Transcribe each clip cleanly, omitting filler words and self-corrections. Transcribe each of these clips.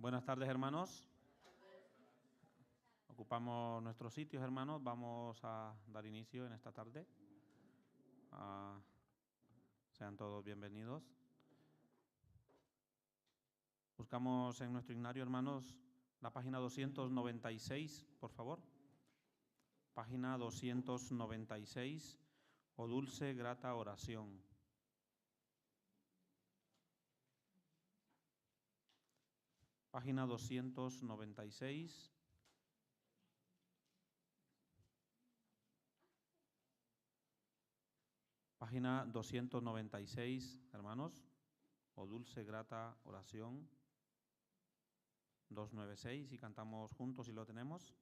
Buenas tardes, hermanos. Ocupamos nuestros sitios, hermanos. Vamos a dar inicio en esta tarde. Sean todos bienvenidos. Buscamos en nuestro himnario, hermanos, la página 296, por favor. Página 296, O dulce, grata oración. Página 296. Página 296, hermanos. O dulce, grata oración. 296, y cantamos juntos si lo tenemos.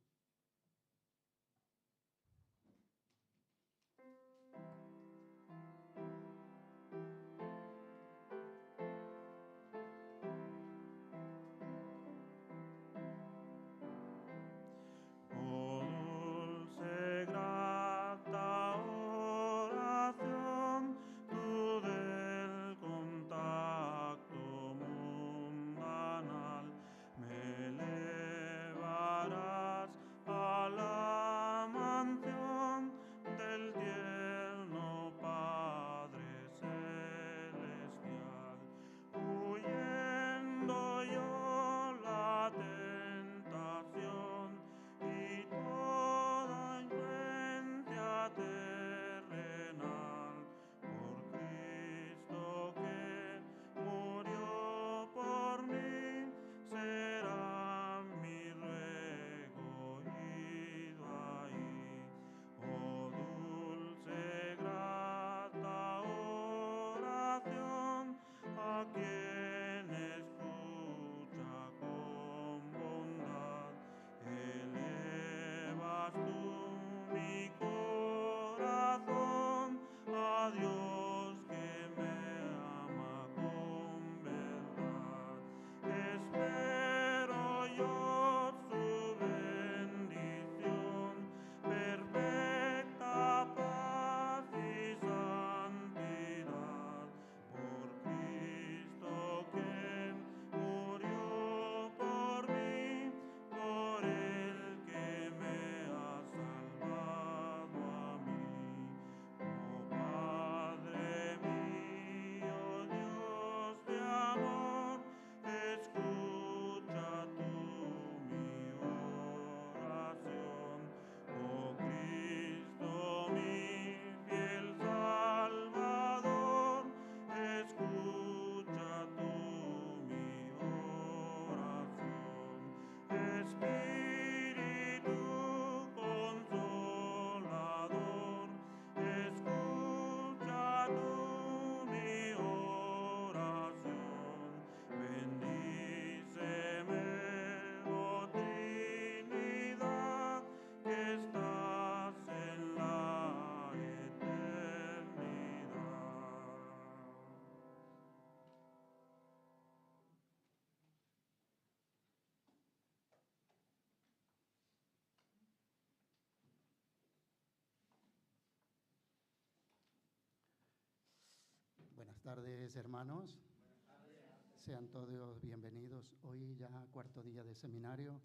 Buenas tardes, hermanos. Buenas tardes. Sean todos bienvenidos. Hoy ya cuarto día de seminario.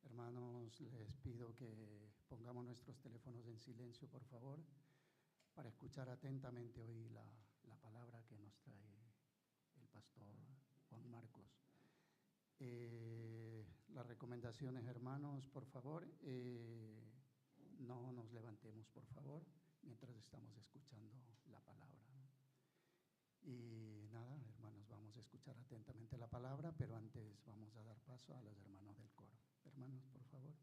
Hermanos, les pido que pongamos nuestros teléfonos en silencio, por favor, para escuchar atentamente hoy la palabra que nos trae el pastor Juan Marcos. Las recomendaciones, hermanos, por favor, no nos levantemos, por favor, mientras estamos escuchando la palabra. Y nada, hermanos, vamos a escuchar atentamente la palabra, pero antes vamos a dar paso a los hermanos del coro. Hermanos, por favor.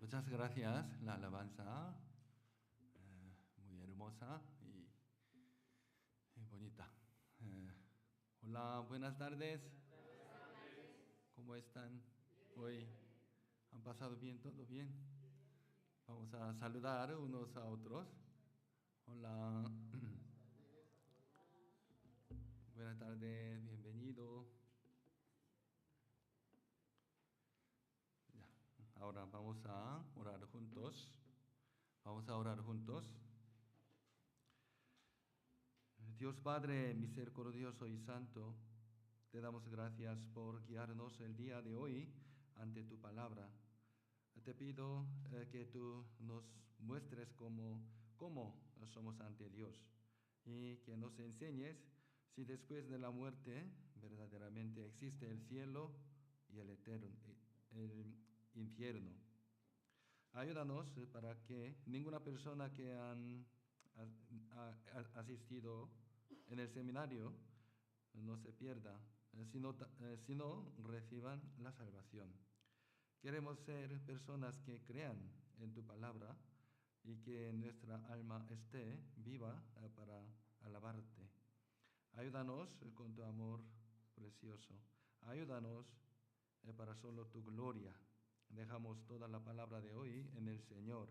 Muchas gracias, la alabanza, muy hermosa y bonita. Hola, buenas tardes. ¿Cómo están hoy? ¿Han pasado bien? ¿Todo bien? Vamos a saludar unos a otros. Hola. Buenas tardes, bienvenido. Ya. Ahora vamos a orar juntos. Vamos a orar juntos. Dios Padre misericordioso y santo, te damos gracias por guiarnos el día de hoy ante tu palabra. Te pido que tú nos muestres cómo somos ante Dios y que nos enseñes si después de la muerte verdaderamente existe el cielo y el infierno. Ayúdanos para que ninguna persona que ha asistido en el seminario no se pierda, sino reciban la salvación. Queremos ser personas que crean en tu palabra y que nuestra alma esté viva para alabarte. Ayúdanos con tu amor precioso. Ayúdanos para solo tu gloria. Dejamos toda la palabra de hoy en el Señor.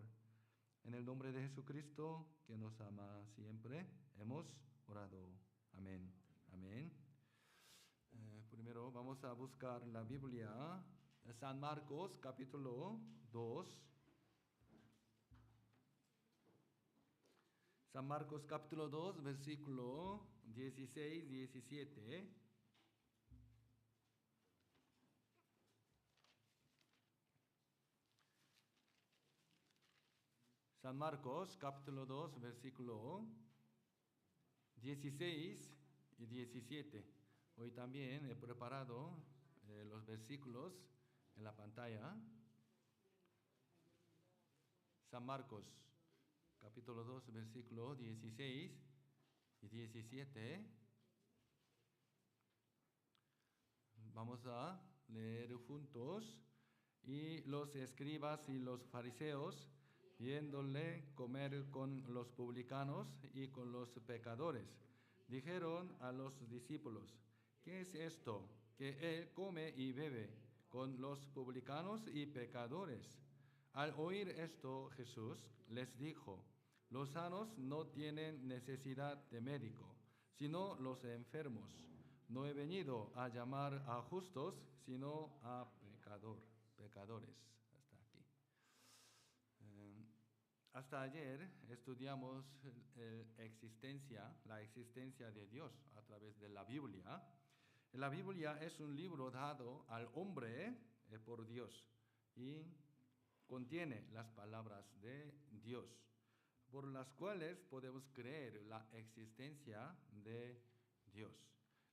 En el nombre de Jesucristo, que nos ama siempre, hemos orado. Amén. Amén. Primero vamos a buscar la Biblia. San Marcos, capítulo 2. San Marcos, capítulo 2, versículo 16, 17. San Marcos, capítulo 2, versículo 16 y 17. Hoy también he preparado los versículos en la pantalla. San Marcos, capítulo 2, versículo 16 y 17. Vamos a leer juntos. Y los escribas y los fariseos, viéndole comer con los publicanos y con los pecadores, dijeron a los discípulos: ¿qué es esto que él come y bebe con los publicanos y pecadores? Al oír esto, Jesús les dijo: los sanos no tienen necesidad de médico, sino los enfermos. No he venido a llamar a justos, sino a pecadores. Hasta aquí. Hasta ayer estudiamos la existencia de Dios a través de la Biblia. La Biblia es un libro dado al hombre por Dios y contiene las palabras de Dios, por las cuales podemos creer la existencia de Dios.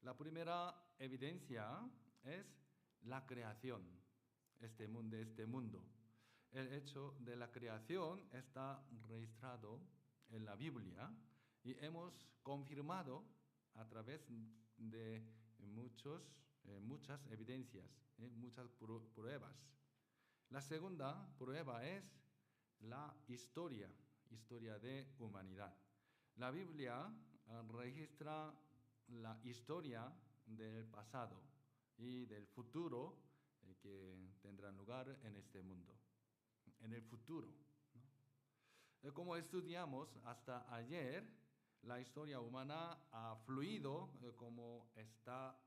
La primera evidencia es la creación, este mundo. El hecho de la creación está registrado en la Biblia y hemos confirmado a través de muchas evidencias, muchas pruebas. La segunda prueba es la historia de humanidad. La Biblia registra la historia del pasado y del futuro que tendrán lugar en este mundo, en el futuro, ¿no? Como estudiamos hasta ayer, la historia humana ha fluido como está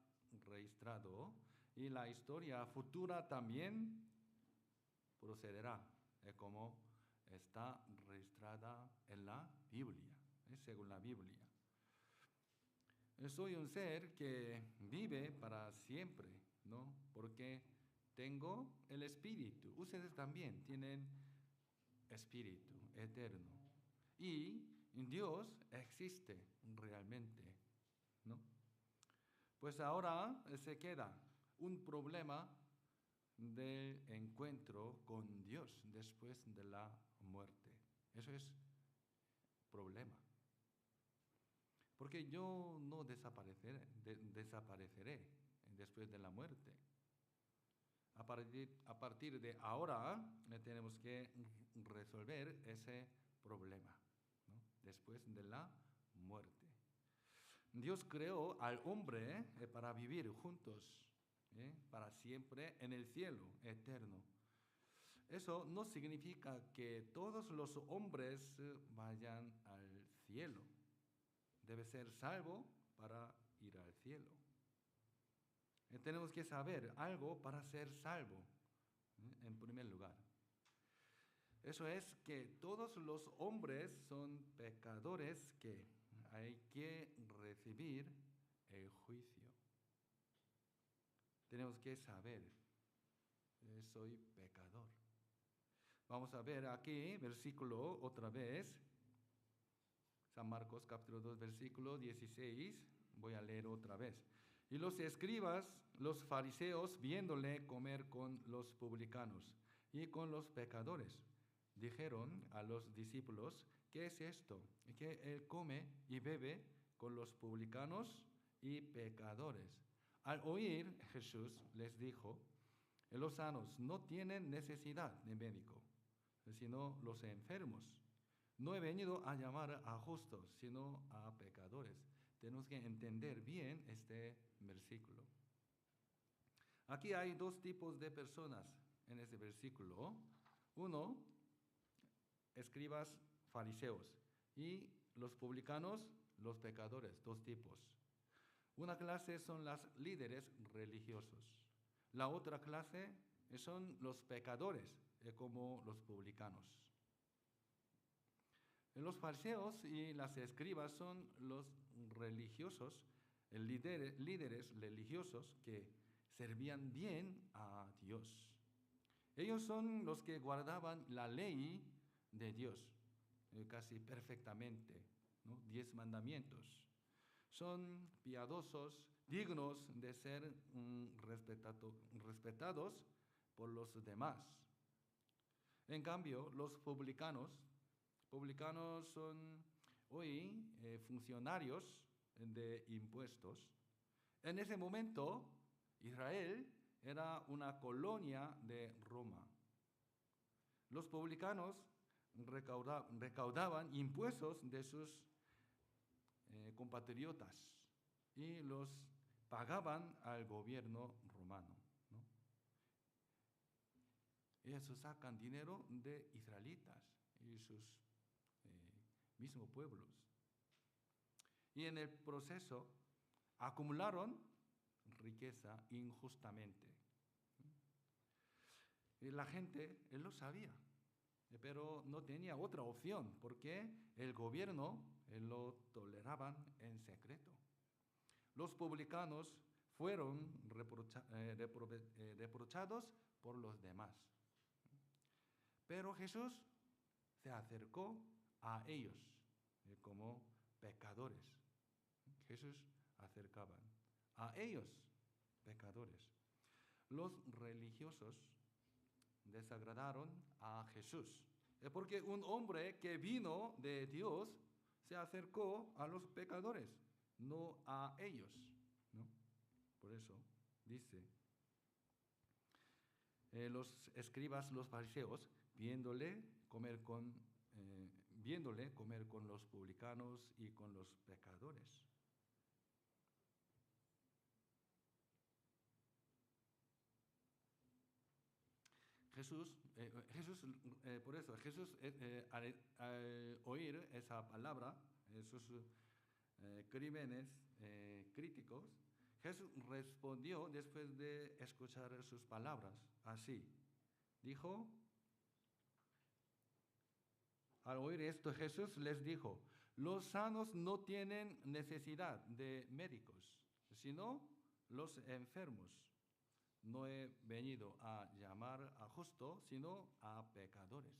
registrado y la historia futura también procederá como está registrada en la Biblia, según la Biblia. Soy un ser que vive para siempre, ¿no? Porque tengo el espíritu. Ustedes también tienen espíritu eterno. Y Dios existe realmente, ¿no? Pues ahora se queda un problema del encuentro con Dios después de la muerte. Eso es problema. Porque yo no desapareceré después de la muerte. A partir de ahora tenemos que resolver ese problema, ¿no? Después de la muerte. Dios creó al hombre para vivir juntos, para siempre en el cielo eterno. Eso no significa que todos los hombres vayan al cielo. Debe ser salvo para ir al cielo. Tenemos que saber algo para ser salvo, en primer lugar. Eso es que todos los hombres son pecadores que hay que recibir el juicio. Tenemos que saber, soy pecador. Vamos a ver aquí, versículo otra vez, San Marcos capítulo 2, versículo 16, voy a leer otra vez. Y los escribas, los fariseos, viéndole comer con los publicanos y con los pecadores, dijeron a los discípulos, ¿qué es esto? Que él come y bebe con los publicanos y pecadores. Al oír, Jesús les dijo, los sanos no tienen necesidad de médico, sino los enfermos. No he venido a llamar a justos, sino a pecadores. Tenemos que entender bien este versículo. Aquí hay dos tipos de personas en este versículo. Uno, escribas fariseos, y los publicanos, los pecadores, dos tipos. Una clase son los líderes religiosos. La otra clase son los pecadores, como los publicanos. Los fariseos y las escribas son los religiosos, líderes religiosos que servían bien a Dios. Ellos son los que guardaban la ley de Dios casi perfectamente, ¿no? 10 mandamientos. Son piadosos, dignos de ser respetados por los demás. En cambio, los publicanos son hoy funcionarios de impuestos. En ese momento, Israel era una colonia de Roma. Los publicanos recaudaban impuestos de sus compatriotas y los pagaban al gobierno romano, ¿no? Ellos sacan dinero de israelitas y sus mismos pueblos. Y en el proceso acumularon riqueza injustamente. Y la gente lo sabía, pero no tenía otra opción porque el gobierno lo toleraban en secreto. Los publicanos fueron reprochados por los demás. Pero Jesús se acercó a ellos como pecadores. Jesús acercaba a ellos, pecadores. Los religiosos desagradaron a Jesús, porque un hombre que vino de Dios se acercó a los pecadores, no a ellos, ¿no? Por eso dice, los escribas, los fariseos, viéndole comer con los publicanos y con los pecadores. Por eso, Jesús al oír esa palabra, esos crímenes críticos, Jesús respondió después de escuchar sus palabras, así. Dijo, al oír esto, Jesús les dijo, los sanos no tienen necesidad de médicos, sino los enfermos. No he venido a llamar a justos, sino a pecadores.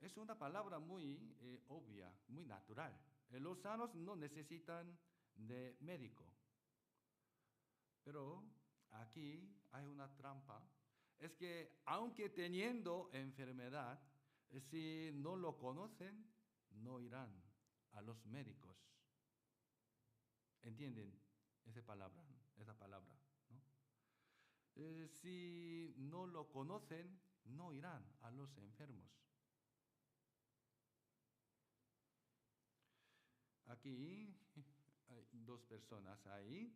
Es una palabra muy obvia, muy natural. Los sanos no necesitan de médico. Pero aquí hay una trampa. Es que aunque teniendo enfermedad, si no lo conocen, no irán a los médicos. ¿Entienden esa palabra? ¿No? Si no lo conocen, no irán a los enfermos. Aquí hay dos personas ahí.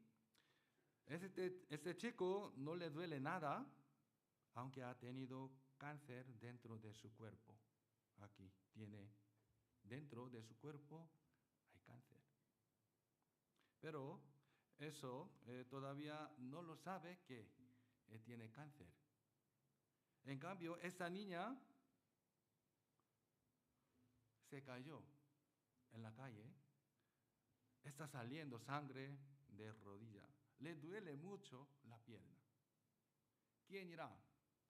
Este chico no le duele nada, aunque ha tenido cáncer dentro de su cuerpo. Aquí tiene, dentro de su cuerpo hay cáncer. Pero eso todavía no lo sabe que tiene cáncer. En cambio, esta niña se cayó en la calle, está saliendo sangre de rodilla, le duele mucho la pierna. ¿Quién irá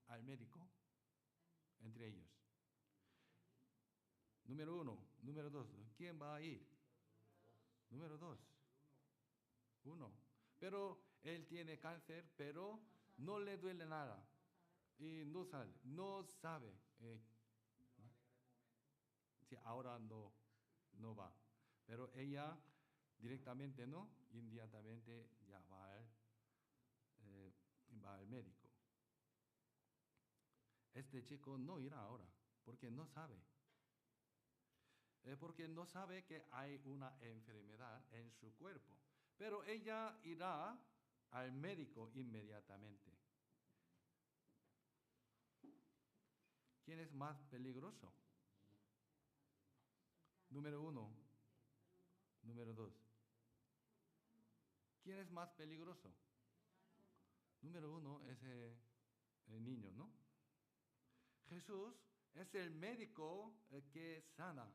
al médico? Entre ellos. Número 1, número 2, ¿quién va a ir? Número 2, 1. Pero él tiene cáncer, pero no le duele nada. Y no sabe. ¿No? Sí, ahora no va. Pero ella directamente no, inmediatamente ya va al médico. Este chico no irá ahora, porque no sabe. Porque no sabe que hay una enfermedad en su cuerpo. Pero ella irá al médico inmediatamente. ¿Quién es más peligroso? Número 1. Número 2. ¿Quién es más peligroso? Número 1 es el niño, ¿no? Jesús es el médico que sana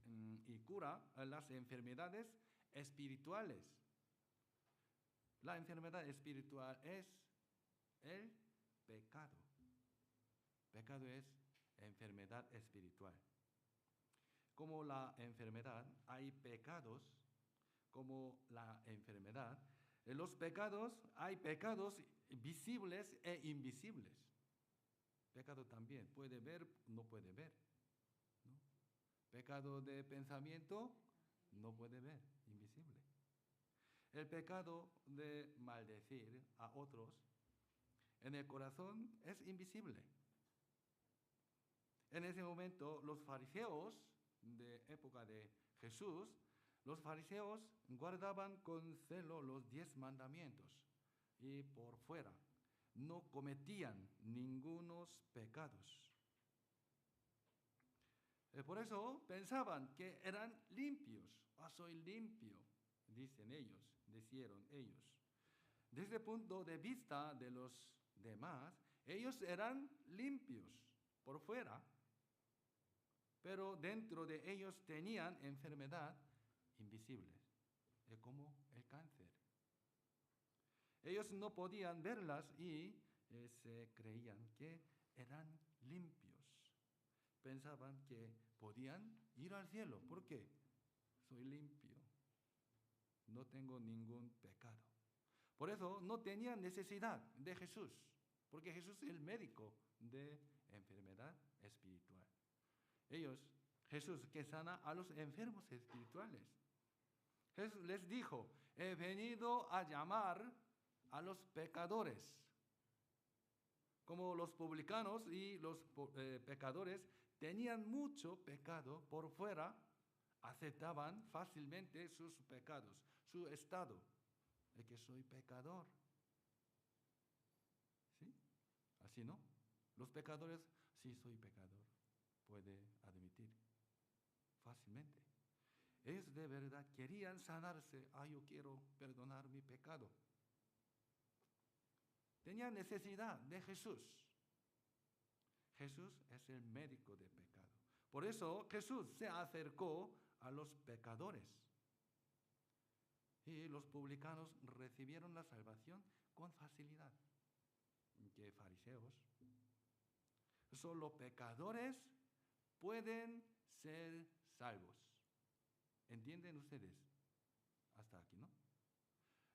y cura las enfermedades espirituales. La enfermedad espiritual es el pecado. Pecado es enfermedad espiritual. Como la enfermedad, hay pecados como la enfermedad. En los pecados hay pecados visibles e invisibles. Pecado también puede ver, no puede ver, ¿no? Pecado de pensamiento, no puede ver, invisible. El pecado de maldecir a otros en el corazón es invisible. En ese momento, los fariseos de época de Jesús, los fariseos guardaban con celo los 10 mandamientos y por fuera no cometían ningunos pecados. Por eso pensaban que eran limpios. Soy limpio, decían ellos. Desde el punto de vista de los demás, ellos eran limpios por fuera, pero dentro de ellos tenían enfermedad invisible, como el cáncer. Ellos no podían verlas y se creían que eran limpios. Pensaban que podían ir al cielo. ¿Por qué? Soy limpio. No tengo ningún pecado. Por eso no tenían necesidad de Jesús, porque Jesús es el médico de enfermedad espiritual. Jesús que sana a los enfermos espirituales. Jesús les dijo, he venido a llamar a los pecadores. Como los publicanos y los pecadores tenían mucho pecado por fuera, aceptaban fácilmente sus pecados, su estado, de que soy pecador. ¿Sí? Así, ¿no? Los pecadores, sí soy pecador, puede admitir fácilmente. Ellos de verdad querían sanarse. Yo quiero perdonar mi pecado. Tenían necesidad de Jesús. Jesús es el médico de pecado. Por eso Jesús se acercó a los pecadores. Y los publicanos recibieron la salvación con facilidad. Que fariseos. Solo pecadores pueden ser salvos. ¿Entienden ustedes? Hasta aquí, ¿no?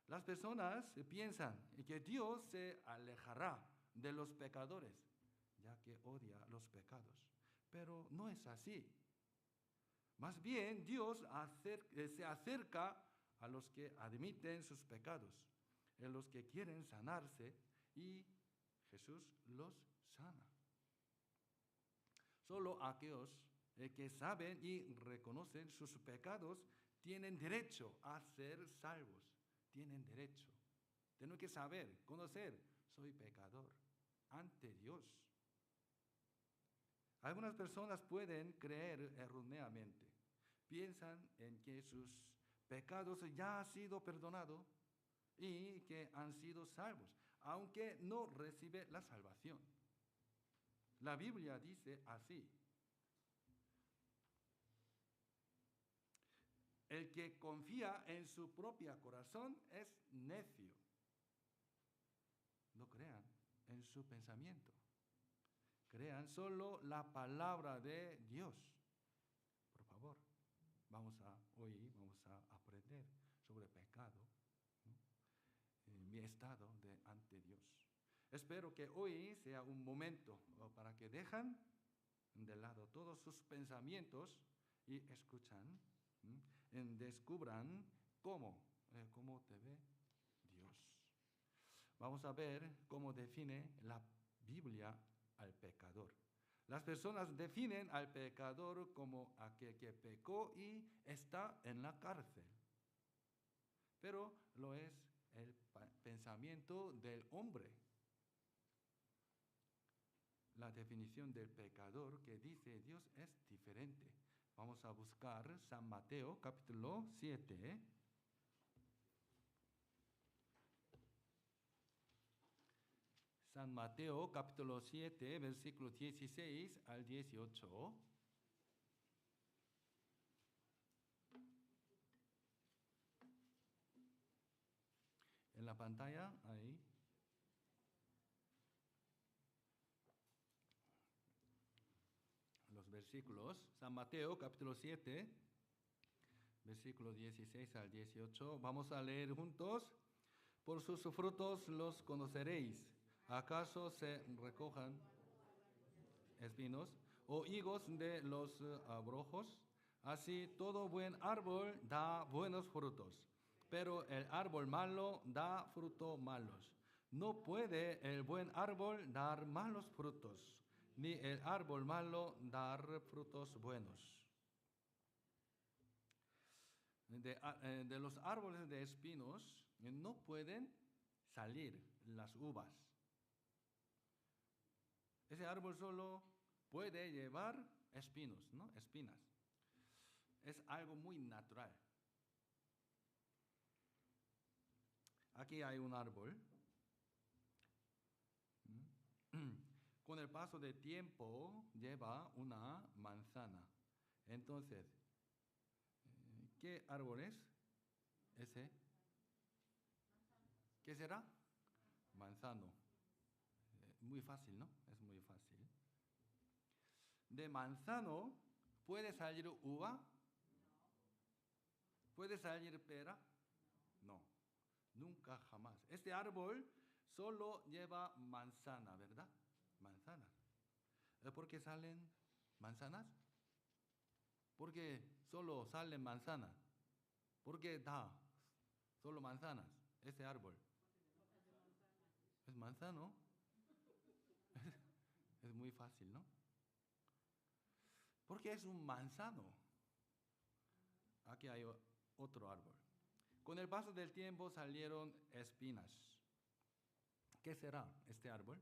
Las personas piensan que Dios se alejará de los pecadores, ya que odia los pecados. Pero no es así. Más bien, Dios se acerca a los que admiten sus pecados, a los que quieren sanarse y Jesús los sana. Solo aquellos que saben y reconocen sus pecados tienen derecho a ser salvos. Tienen derecho. Tengo que saber, conocer, soy pecador ante Dios. Algunas personas pueden creer erróneamente. Piensan en que sus pecados ya han sido perdonados y que han sido salvos, aunque no recibe la salvación. La Biblia dice así: el que confía en su propio corazón es necio. No crean en su pensamiento. Crean solo la palabra de Dios. Por favor, hoy vamos a aprender sobre pecado, ¿no? Mi estado ante Dios. Espero que hoy sea un momento para que dejan de lado todos sus pensamientos y escuchan, descubran cómo te ve Dios. Vamos a ver cómo define la Biblia al pecador. Las personas definen al pecador como aquel que pecó y está en la cárcel. Pero lo es el pensamiento del hombre. La definición del pecador que dice Dios es diferente. Vamos a buscar San Mateo capítulo 7. San Mateo capítulo 7, versículo 16 al 18. En la pantalla, ahí. Los versículos. San Mateo capítulo 7, versículo 16 al 18. Vamos a leer juntos. Por sus frutos los conoceréis. ¿Acaso se recojan espinos o higos de los abrojos? Así todo buen árbol da buenos frutos, pero el árbol malo da frutos malos. No puede el buen árbol dar malos frutos, ni el árbol malo dar frutos buenos. De los árboles de espinos no pueden salir las uvas. Ese árbol solo puede llevar espinos, ¿no? Espinas. Es algo muy natural. Aquí hay un árbol. Con el paso del tiempo lleva una manzana. Entonces, ¿qué árbol es ese? ¿Qué será? Manzano. Muy fácil, ¿no? Es muy fácil. ¿De manzano puede salir uva? ¿Puede salir pera? No, nunca jamás. Este árbol solo lleva manzana, ¿verdad? Manzanas. ¿Por qué salen manzanas? ¿Por qué solo salen manzanas? ¿Por qué da solo manzanas este árbol? Es manzano. Es muy fácil, ¿no? Porque es un manzano. Aquí hay otro árbol. Con el paso del tiempo salieron espinas. ¿Qué será este árbol?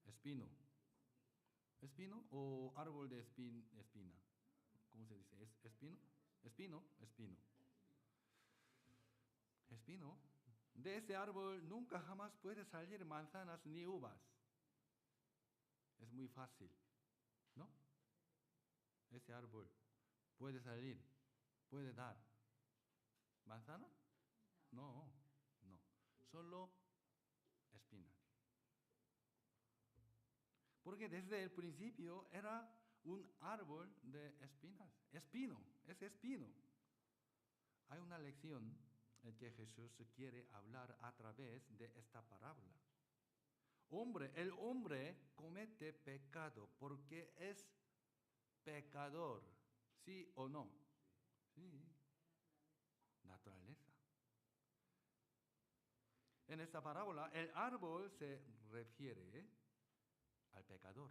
Espino. ¿Espino o árbol de espina? ¿Cómo se dice? ¿Es espino? Espino. Espino. De este árbol nunca jamás puede salir manzanas ni uvas. Es muy fácil, ¿no? Este árbol puede salir, puede dar. ¿Manzana? No. Solo espinas. Porque desde el principio era un árbol de espinas. Espino, es espino. Hay una lección en que Jesús quiere hablar a través de esta parábola. El hombre comete pecado porque es pecador, ¿sí o no? Sí. Naturaleza. En esta parábola, el árbol se refiere al pecador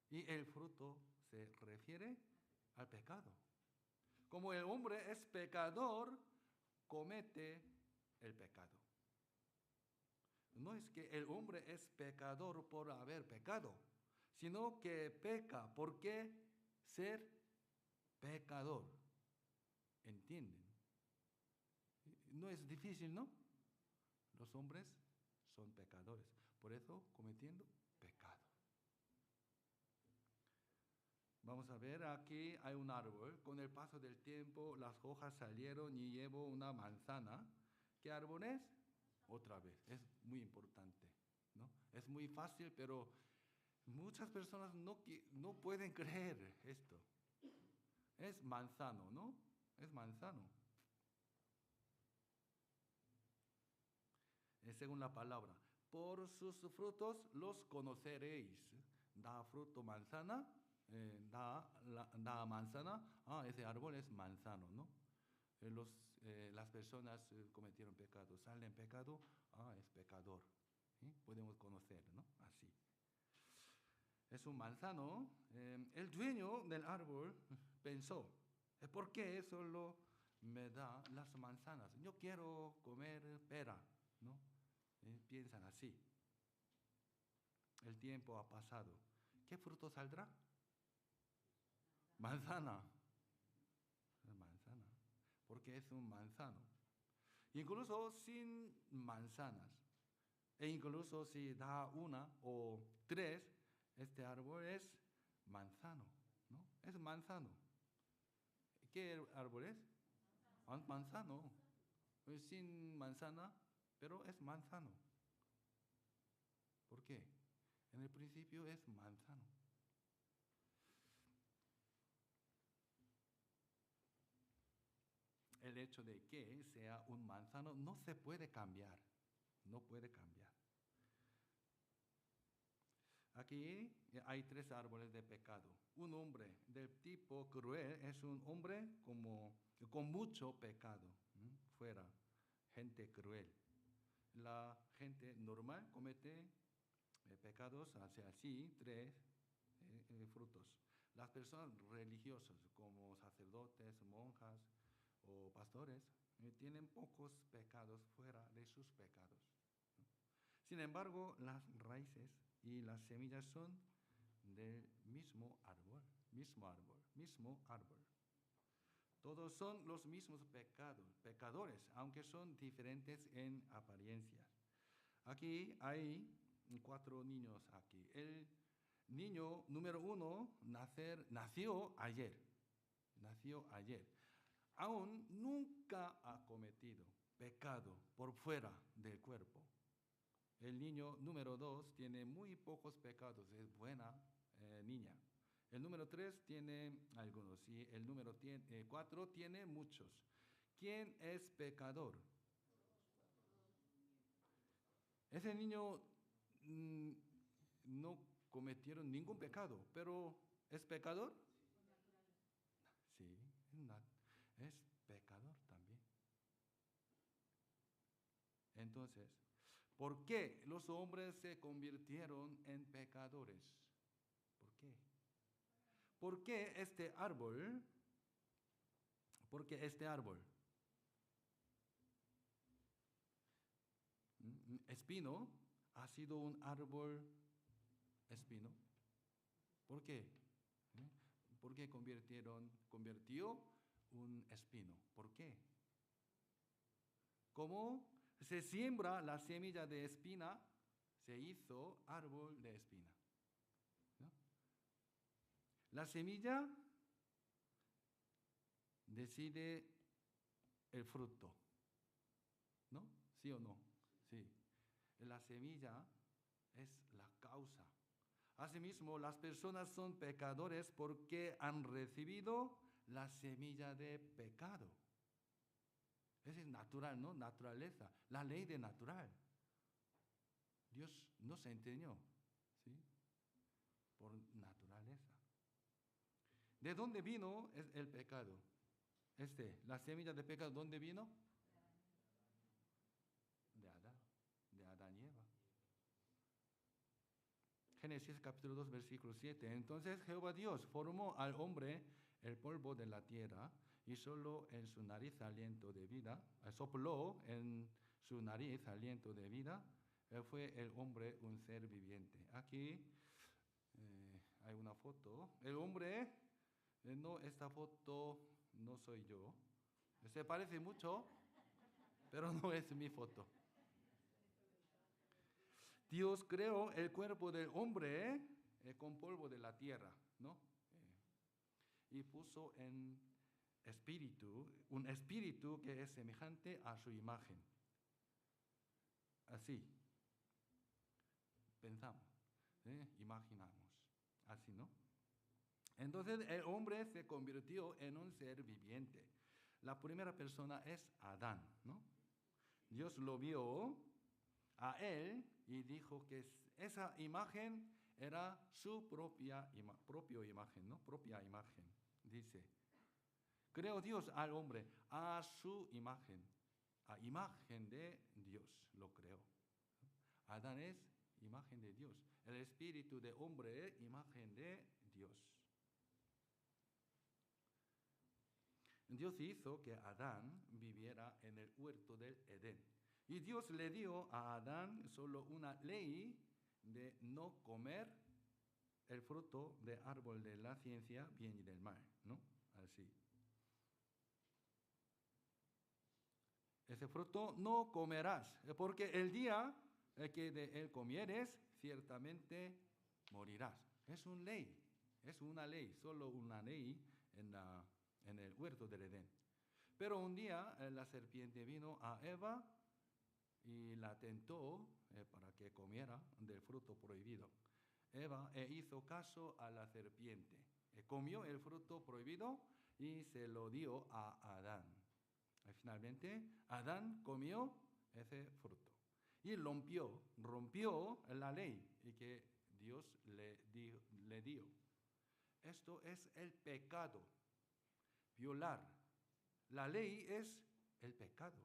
y el fruto se refiere al pecado. Como el hombre es pecador, comete el pecado. No es que el hombre es pecador por haber pecado, sino que peca porque ser pecador. ¿Entienden? No es difícil, ¿no? Los hombres son pecadores, por eso cometiendo pecado. Vamos a ver, aquí hay un árbol. Con el paso del tiempo, las hojas salieron y llevó una manzana. ¿Qué árbol es? Otra vez, es muy importante, ¿no? Es muy fácil, pero muchas personas no pueden creer esto. Es manzano, ¿no? Es manzano. Según la palabra, por sus frutos los conoceréis. Da fruto manzana, da manzana, ese árbol es manzano, ¿no? Las personas cometieron pecado, salen en pecado, es pecador. ¿Sí? Podemos conocer, ¿no? Así. Es un manzano. El dueño del árbol pensó, ¿por qué solo me da las manzanas? Yo quiero comer pera, ¿no? Piensan así. El tiempo ha pasado. ¿Qué fruto saldrá? Manzana. Manzana. Porque es un manzano. Incluso sin manzanas. E incluso si da una o tres, este árbol es manzano, ¿no? Es manzano. ¿Qué árbol es? Manzano. Sin manzana, pero es manzano. ¿Por qué? En el principio es manzano. El hecho de que sea un manzano no se puede cambiar. No puede cambiar. Aquí hay tres árboles de pecado. Un hombre del tipo cruel es un hombre con mucho pecado. Fuera, gente cruel. La gente normal comete pecados hacia así, tres frutos. Las personas religiosas como sacerdotes, monjas o pastores tienen pocos pecados fuera de sus pecados. Sin embargo, las raíces y las semillas son del mismo árbol. Todos son los mismos pecadores, aunque son diferentes en apariencia. Aquí hay 4 niños aquí. El niño número 1 nació ayer. Aún nunca ha cometido pecado por fuera del cuerpo. El niño número 2 tiene muy pocos pecados, es buena niña. El número 3 tiene algunos y el número 4 tiene muchos. ¿Quién es pecador? Ese niño no cometieron ningún pecado, pero ¿es pecador? Sí, es pecador también. Entonces, ¿por qué los hombres se convirtieron en pecadores? ¿Por qué? ¿Por qué este árbol? Porque este árbol espino ha sido un árbol espino. ¿Por qué? ¿Por qué convirtió un espino? ¿Por qué? ¿Cómo se siembra la semilla de espina? Se hizo árbol de espina. ¿No? La semilla decide el fruto. ¿No? ¿Sí o no? Sí. La semilla es la causa. Asimismo, las personas son pecadores porque han recibido la semilla de pecado. Eso es natural, ¿no? Naturaleza, la ley de natural. Dios nos enseñó, ¿sí? Por naturaleza. ¿De dónde vino el pecado? La semilla de pecado, ¿dónde vino? De Adán. Génesis capítulo 2, versículo 7. Entonces Jehová Dios formó al hombre el polvo de la tierra y sopló en su nariz aliento de vida, sopló en su nariz aliento de vida, fue el hombre un ser viviente. Aquí hay una foto. El hombre, no, esta foto no soy yo. Se parece mucho, pero no es mi foto. Dios creó el cuerpo del hombre con polvo de la tierra, ¿no? Y puso en espíritu, un espíritu que es semejante a su imagen. Así, pensamos, imaginamos, así, ¿no? Entonces el hombre se convirtió en un ser viviente. La primera persona es Adán, ¿no? Dios lo vio a él y dijo que esa imagen era su propia imagen, ¿no? Propia imagen, dice. Creó Dios al hombre a su imagen, a imagen de Dios lo creó. Adán es imagen de Dios. El espíritu de hombre es imagen de Dios. Dios hizo que Adán viviera en el huerto del Edén. Y Dios le dio a Adán solo una ley de no comer el fruto del árbol de la ciencia, bien y del mal, ¿no? Así. Ese fruto no comerás, porque el día que de él comieres, ciertamente morirás. Es una ley, solo una ley en el huerto del Edén. Pero un día la serpiente vino a Eva y la tentó para que comiera del fruto prohibido. Eva hizo caso a la serpiente, comió el fruto prohibido y se lo dio a Adán. Y finalmente, Adán comió ese fruto y rompió la ley y que Dios le dio. Esto es el pecado. Violar la ley es el pecado.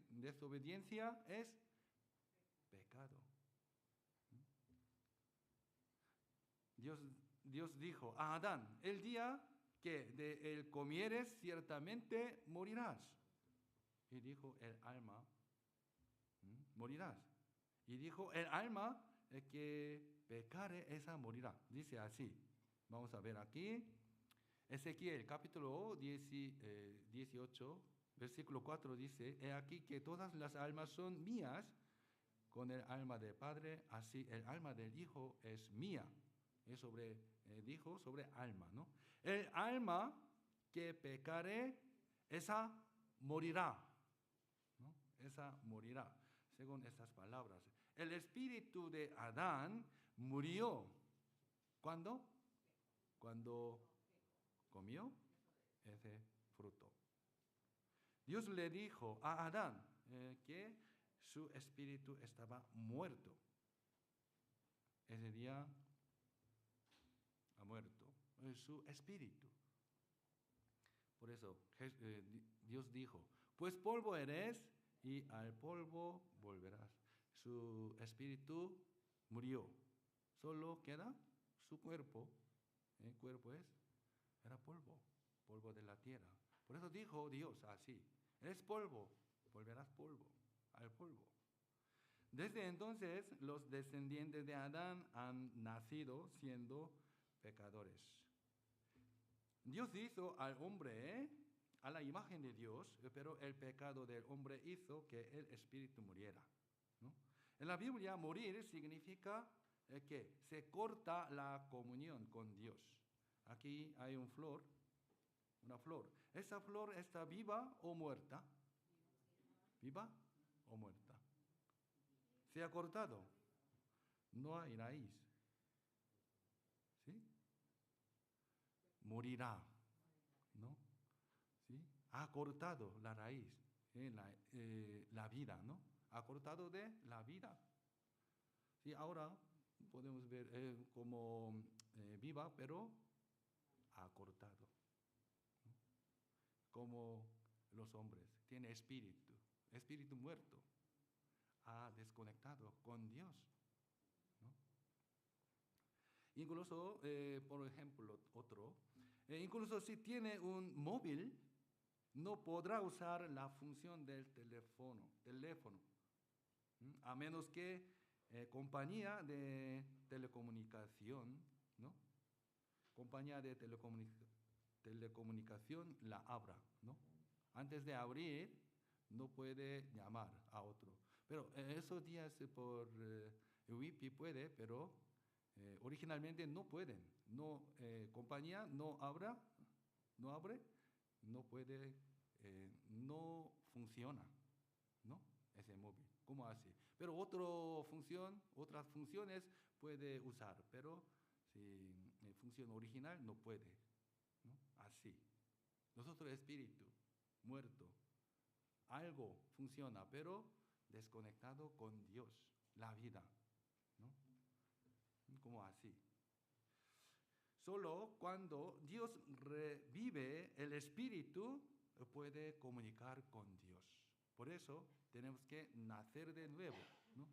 Desobediencia es pecado. Dios dijo a Adán, el día que de él comieres, ciertamente morirás. Y dijo, el alma, morirás. Y dijo, el alma que pecare, esa morirá. Dice así. Vamos a ver aquí. Ezequiel capítulo 18, versículo 4 dice, he aquí que todas las almas son mías, con el alma del Padre, así el alma del Hijo es mía. Es dijo sobre alma, ¿no? El alma que pecare, esa morirá, ¿no? Esa morirá, según estas palabras. El espíritu de Adán murió. ¿Cuándo? Cuando comió ese fruto. Dios le dijo a Adán que su espíritu estaba muerto. Ese día ha muerto su espíritu. Por eso Dios dijo, pues polvo eres y al polvo volverás. Su espíritu murió. Solo queda su cuerpo. El cuerpo era polvo de la tierra. Por eso dijo Dios así, eres polvo, volverás al polvo. Desde entonces los descendientes de Adán han nacido siendo pecadores. Dios hizo al hombre a la imagen de Dios, pero el pecado del hombre hizo que el espíritu muriera, ¿no? En la Biblia, morir significa que se corta la comunión con Dios. Aquí hay una flor. ¿Esa flor está viva o muerta? ¿Viva o muerta? ¿Se ha cortado? No hay raíz. ¿Sí? Morirá, ¿no? ¿Sí? Ha cortado la raíz, la vida, ¿no? Ha cortado de la vida. Sí, ahora podemos ver como viva, pero ha cortado, ¿no? Como los hombres, tiene espíritu muerto, ha desconectado con Dios, ¿no? Incluso, por ejemplo, incluso si tiene un móvil, no podrá usar la función del teléfono, a menos que compañía de telecomunicación, ¿no? Compañía de telecomunicación la abra, ¿no? Antes de abrir, no puede llamar a otro. Pero esos días por Wi-Fi puede, pero originalmente no pueden. No, compañía no abre, no puede, no funciona, ¿no? Ese móvil. ¿Cómo así? Pero otras funciones puede usar, pero si función original no puede, ¿no? Así. Nosotros espíritu, muerto, algo funciona, pero desconectado con Dios, la vida, ¿no? Como así. Solo cuando Dios revive el espíritu puede comunicar con Dios. Por eso tenemos que nacer de nuevo, ¿no?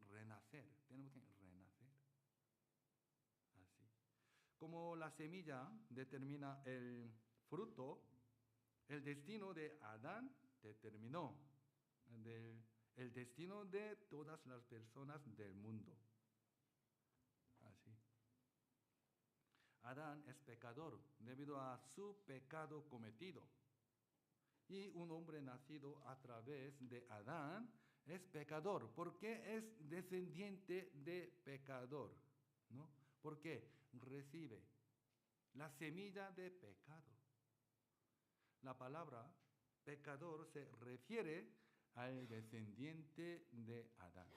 Renacer, tenemos que renacer. Así. Como la semilla determina el fruto, el destino de Adán determinó el destino de todas las personas del mundo. Así. Adán es pecador debido a su pecado cometido. Y un hombre nacido a través de Adán es pecador. ¿Por qué es descendiente de pecador? ¿No? Porque recibe la semilla de pecado. La palabra pecador se refiere al descendiente de Adán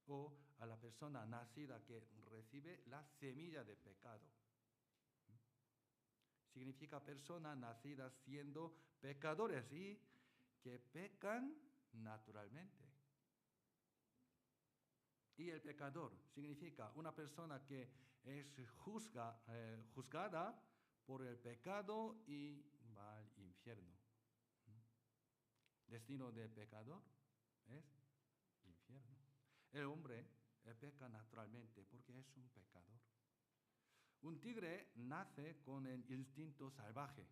o a la persona nacida que recibe la semilla de pecado. Significa persona nacida siendo pecadores y que pecan naturalmente. Y el pecador significa una persona que es juzgada por el pecado y va al infierno. Destino del pecador es infierno. El hombre peca naturalmente porque es un pecador. Un tigre nace con el instinto salvaje.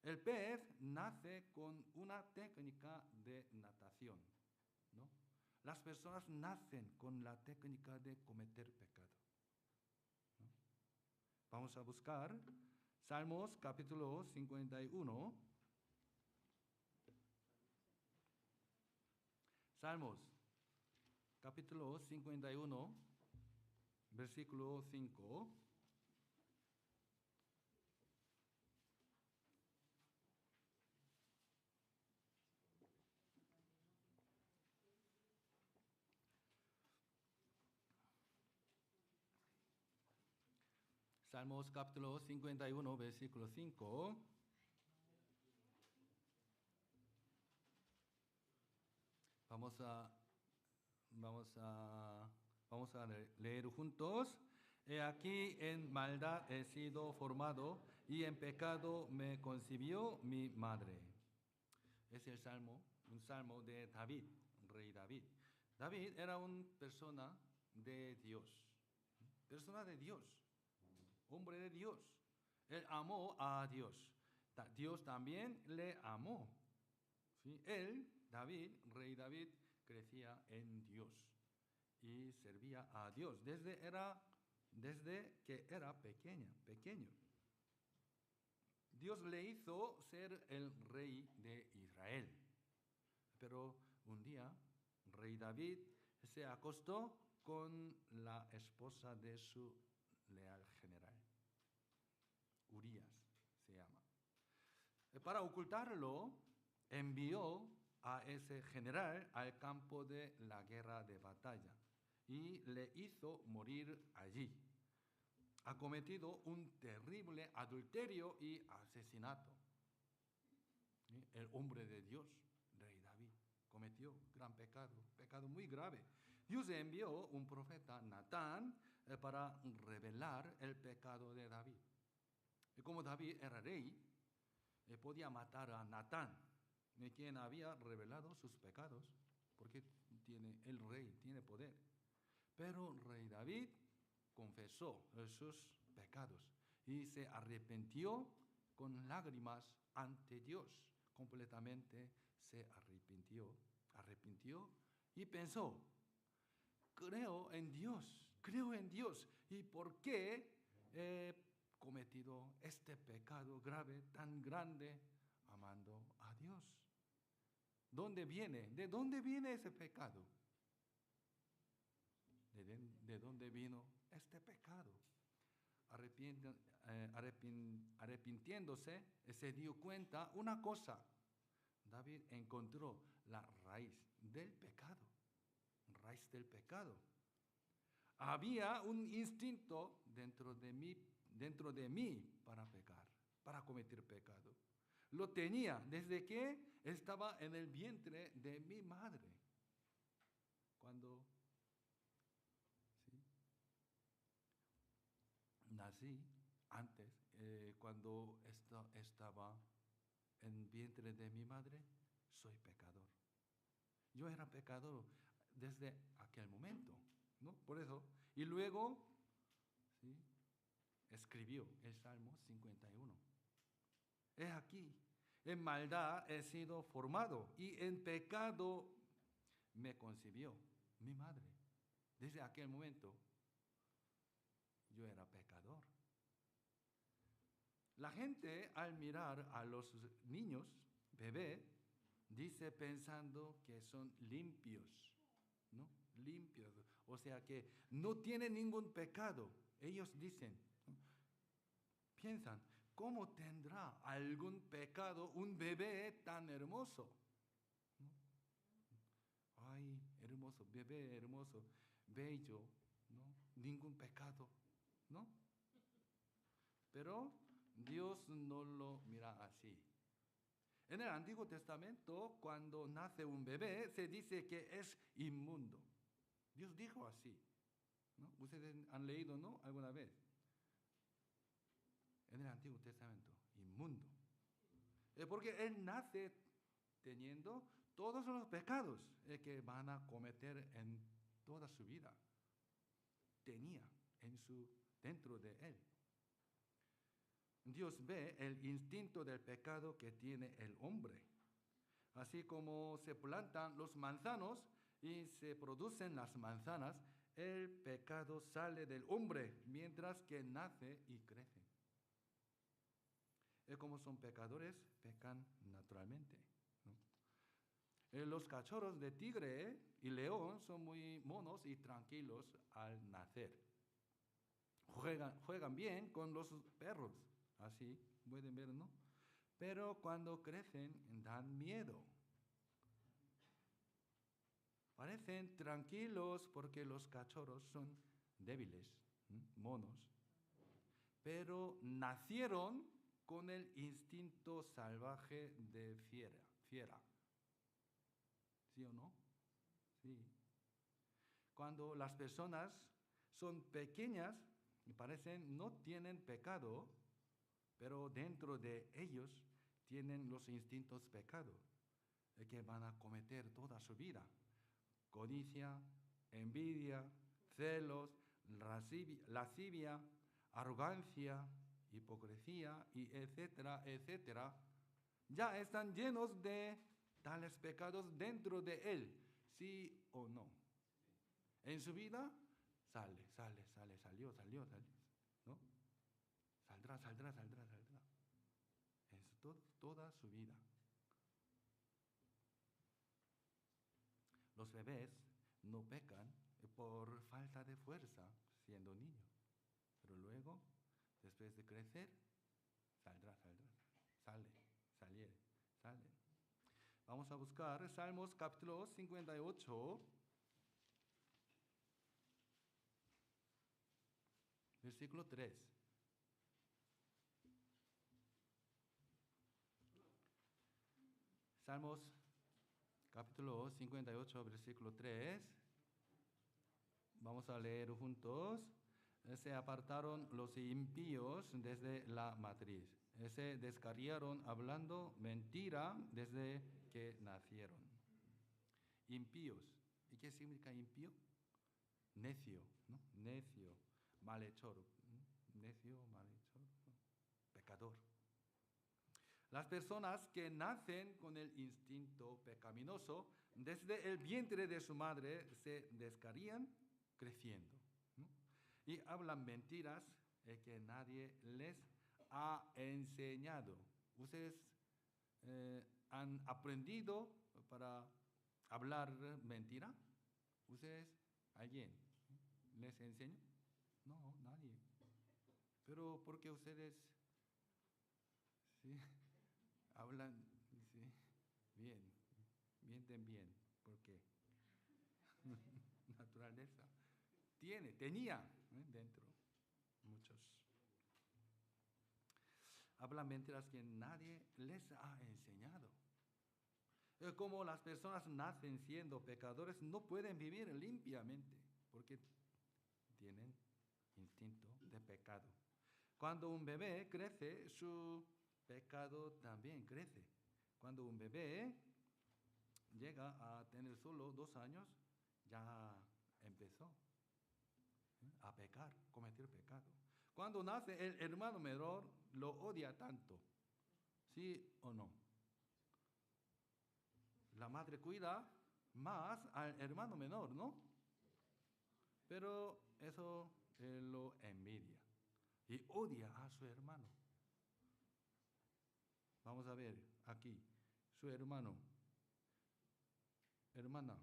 El pez nace con una técnica de natación, ¿no? Las personas nacen con la técnica de cometer pecado, ¿no? Vamos a buscar Salmos capítulo 51. Salmos capítulo 51, versículo 5. Salmos capítulo 51, versículo 5. Vamos a leer juntos. He aquí en maldad he sido formado y en pecado me concibió mi madre. Es el salmo, un salmo de David, rey David. David era una persona de Dios, hombre de Dios. Él amó a Dios. Dios también le amó. ¿Sí? Él, David, rey David, crecía en Dios y servía a Dios desde que era pequeño. Dios le hizo ser el rey de Israel. Pero un día, rey David se acostó con la esposa de su leal general. Urías se llama. Para ocultarlo, envió a ese general al campo de la guerra de batalla y le hizo morir allí. Ha cometido un terrible adulterio y asesinato. El hombre de Dios, rey David, cometió gran pecado muy grave. Dios envió un profeta, Natán, para revelar el pecado de David. Y como David era rey, podía matar a Natán, quien había revelado sus pecados, porque el rey tiene poder. Pero el rey David confesó sus pecados y se arrepintió con lágrimas ante Dios. Completamente se arrepintió y pensó, creo en Dios. ¿Y por qué he cometido este pecado grave, tan grande, amando a Dios? ¿Dónde viene? ¿De dónde viene ese pecado? ¿De dónde vino este pecado? Arrepintiéndose, se dio cuenta una cosa. David encontró la raíz del pecado. Había un instinto dentro de mí para pecar, para cometer pecado. Lo tenía desde que estaba en el vientre de mi madre. Cuando nací, antes, cuando estaba en el vientre de mi madre, soy pecador. Yo era pecador desde aquel momento, ¿no? Por eso. Y luego, ¿sí?, escribió el Salmo 51. Es aquí, en maldad he sido formado y en pecado me concibió mi madre. Desde aquel momento, yo era pecador. La gente, al mirar a los niños, bebés, dice pensando que son limpios, ¿no? Limpios. O sea que no tienen ningún pecado. Ellos dicen, ¿no?, piensan, ¿cómo tendrá algún pecado un bebé tan hermoso? ¿No? Ay, hermoso, bebé hermoso, bello, ¿no? Ningún pecado, ¿no? Pero Dios no lo mira así. En el Antiguo Testamento, cuando nace un bebé, se dice que es inmundo. Dios dijo así, ¿no? Ustedes han leído, ¿no?, alguna vez. En el Antiguo Testamento, inmundo. Porque él nace teniendo todos los pecados que van a cometer en toda su vida. Tenía dentro de él. Dios ve el instinto del pecado que tiene el hombre. Así como se plantan los manzanos y se producen las manzanas, el pecado sale del hombre mientras que nace y crece. Como son pecadores, pecan naturalmente, ¿no? Los cachorros de tigre y león son muy monos y tranquilos al nacer. Juegan bien con los perros, así pueden ver, ¿no? Pero cuando crecen dan miedo. Parecen tranquilos porque los cachorros son débiles, monos, pero nacieron con el instinto salvaje de fiera. ¿Sí o no? Sí. Cuando las personas son pequeñas y parecen no tienen pecado, pero dentro de ellos tienen los instintos pecados que van a cometer toda su vida. Codicia, envidia, celos, lascivia, arrogancia, hipocresía, y etcétera, etcétera. Ya están llenos de tales pecados dentro de él, ¿sí o no? En su vida salió, ¿no? Saldrá. Es toda su vida. Los bebés no pecan por falta de fuerza siendo niños, pero luego, después de crecer, sale. Vamos a buscar Salmos capítulo 58, versículo 3. Salmos capítulo 58, versículo 3. Vamos a leer juntos. Se apartaron los impíos desde la matriz. Se descarriaron hablando mentira desde que nacieron. Impíos. ¿Y qué significa impío? Necio, ¿no? Necio, malhechor. Necio, malhechor, pecador. Las personas que nacen con el instinto pecaminoso, desde el vientre de su madre se descarrían creciendo, ¿no? Y hablan mentiras que nadie les ha enseñado. ¿Ustedes han aprendido para hablar mentira? ¿Ustedes, alguien les enseña? No, nadie. Pero porque ustedes sí, hablan sí, bien, mienten bien, ¿por qué? Naturaleza. Tenía dentro muchos. Hablan mentiras que nadie les ha enseñado. Como las personas nacen siendo pecadores, no pueden vivir limpiamente porque tienen instinto de pecado. Cuando un bebé crece, su pecado también crece. Cuando un bebé llega a tener solo 2 años, ya empezó a pecar, cometer pecado. Cuando nace el hermano menor, lo odia tanto. ¿Sí o no? La madre cuida más al hermano menor, ¿no? Pero eso lo envidia y odia a su hermano. Vamos a ver aquí, su hermano, hermana.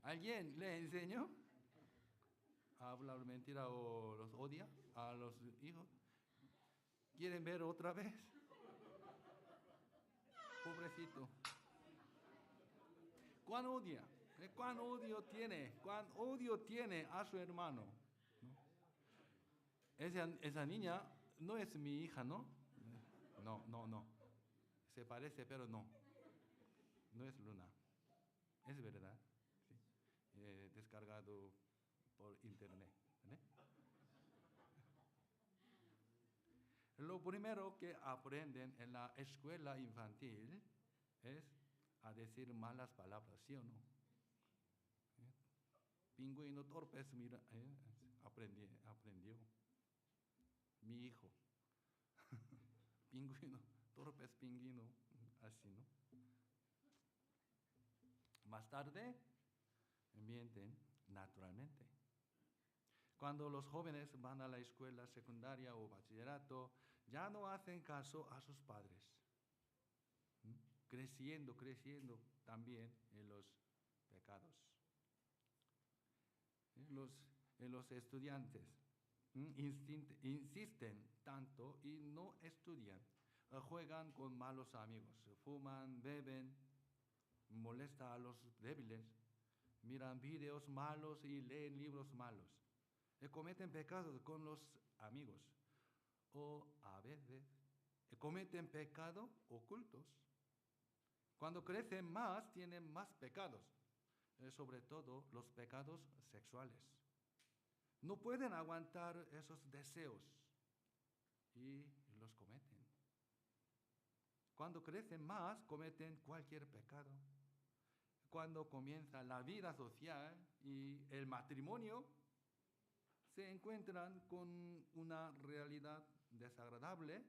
¿Alguien le enseñó a hablar mentira o los odia a los hijos? ¿Quieren ver otra vez? Pobrecito. ¿Cuán odia? ¿Cuán odio tiene? ¿Cuán odio tiene a su hermano? ¿No? Esa niña no es mi hija, ¿no? No. Se parece, pero no. No es Luna. Es verdad. Sí. Descargado por internet. ¿Eh? Lo primero que aprenden en la escuela infantil es a decir malas palabras, ¿sí o no? Pingüino torpes, mira, aprendió. Mi hijo. Pingüino, torpes, pingüino, así, ¿no? Más tarde, mienten naturalmente. Cuando los jóvenes van a la escuela secundaria o bachillerato, ya no hacen caso a sus padres. Creciendo también en los pecados. Los estudiantes insisten tanto y no estudian. Juegan con malos amigos, fuman, beben, molestan a los débiles, miran videos malos y leen libros malos. Cometen pecados con los amigos o a veces cometen pecados ocultos. Cuando crecen más, tienen más pecados, sobre todo los pecados sexuales. No pueden aguantar esos deseos y los cometen. Cuando crecen más, cometen cualquier pecado. Cuando comienza la vida social y el matrimonio, se encuentran con una realidad desagradable.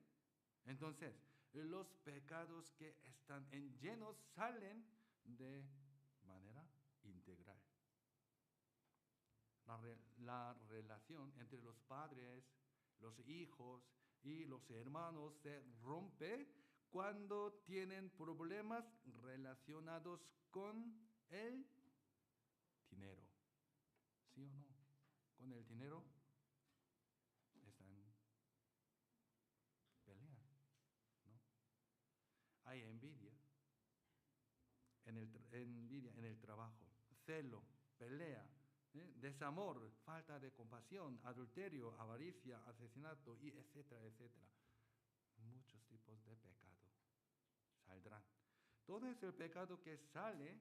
Entonces, los pecados que están llenos salen de manera integral. La relación entre los padres, los hijos y los hermanos se rompe cuando tienen problemas relacionados con el dinero. ¿Sí o no? Con el dinero están peleando, ¿no? Hay envidia en el trabajo, celo, pelea, desamor, falta de compasión, adulterio, avaricia, asesinato, y etcétera, etcétera. Muchos tipos de pecado saldrán. Todo es el pecado que sale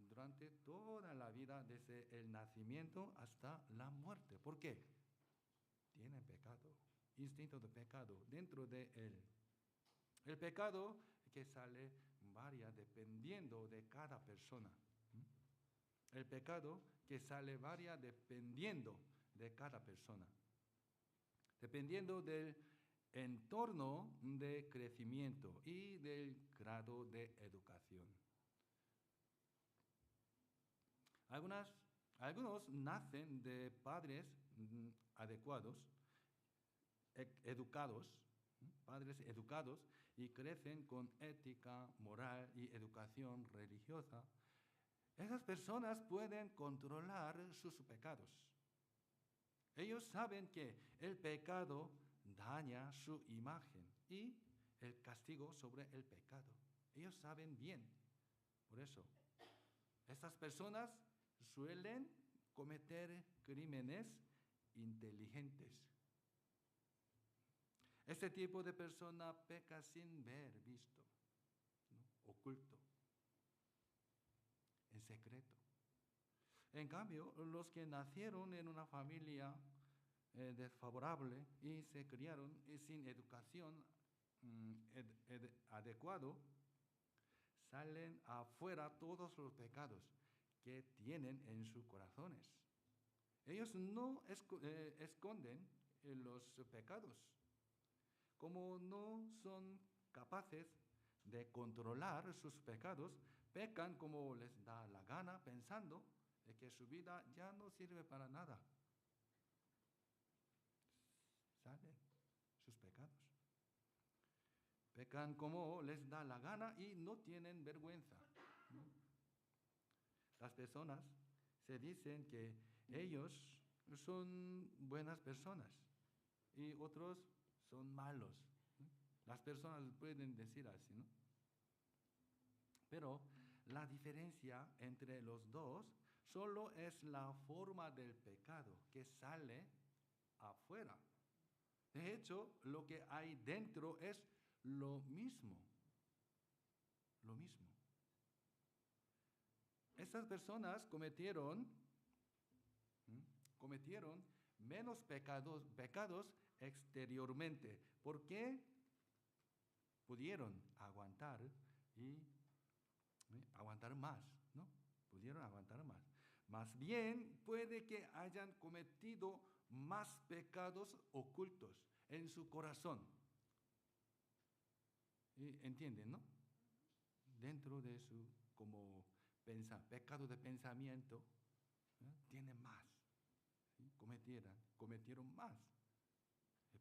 durante toda la vida, desde el nacimiento hasta la muerte. ¿Por qué? Tienen pecado instinto de pecado dentro de él. El pecado que sale varía dependiendo de cada persona. El pecado que sale varía dependiendo de cada persona. Dependiendo del entorno de crecimiento y del grado de educación. Algunos nacen de padres adecuados, padres educados y crecen con ética, moral y educación religiosa. Esas personas pueden controlar sus pecados. Ellos saben que el pecado daña su imagen y el castigo sobre el pecado. Ellos saben bien. Por eso, estas personas suelen cometer crímenes inteligentes. Este tipo de persona peca sin ver visto, ¿no? Oculto, en secreto. En cambio, los que nacieron en una familia desfavorable y se criaron sin educación adecuada, salen afuera todos los pecados que tienen en sus corazones. Ellos no esconden los pecados. Como no son capaces de controlar sus pecados, pecan como les da la gana, pensando de que su vida ya no sirve para nada. Salen sus pecados. Pecan como les da la gana y no tienen vergüenza, ¿no? Las personas se dicen que ellos son buenas personas y otros son malos, ¿no? Las personas pueden decir así, ¿no? Pero la diferencia entre los dos solo es la forma del pecado que sale afuera. De hecho, lo que hay dentro es lo mismo. Lo mismo. Estas personas cometieron menos pecados exteriormente, porque pudieron aguantar y aguantar más, ¿no? Pudieron aguantar más. Más bien puede que hayan cometido más pecados ocultos en su corazón. ¿Entienden, no? Dentro de su pecado de pensamiento, tiene más. ¿Sí? Cometieron más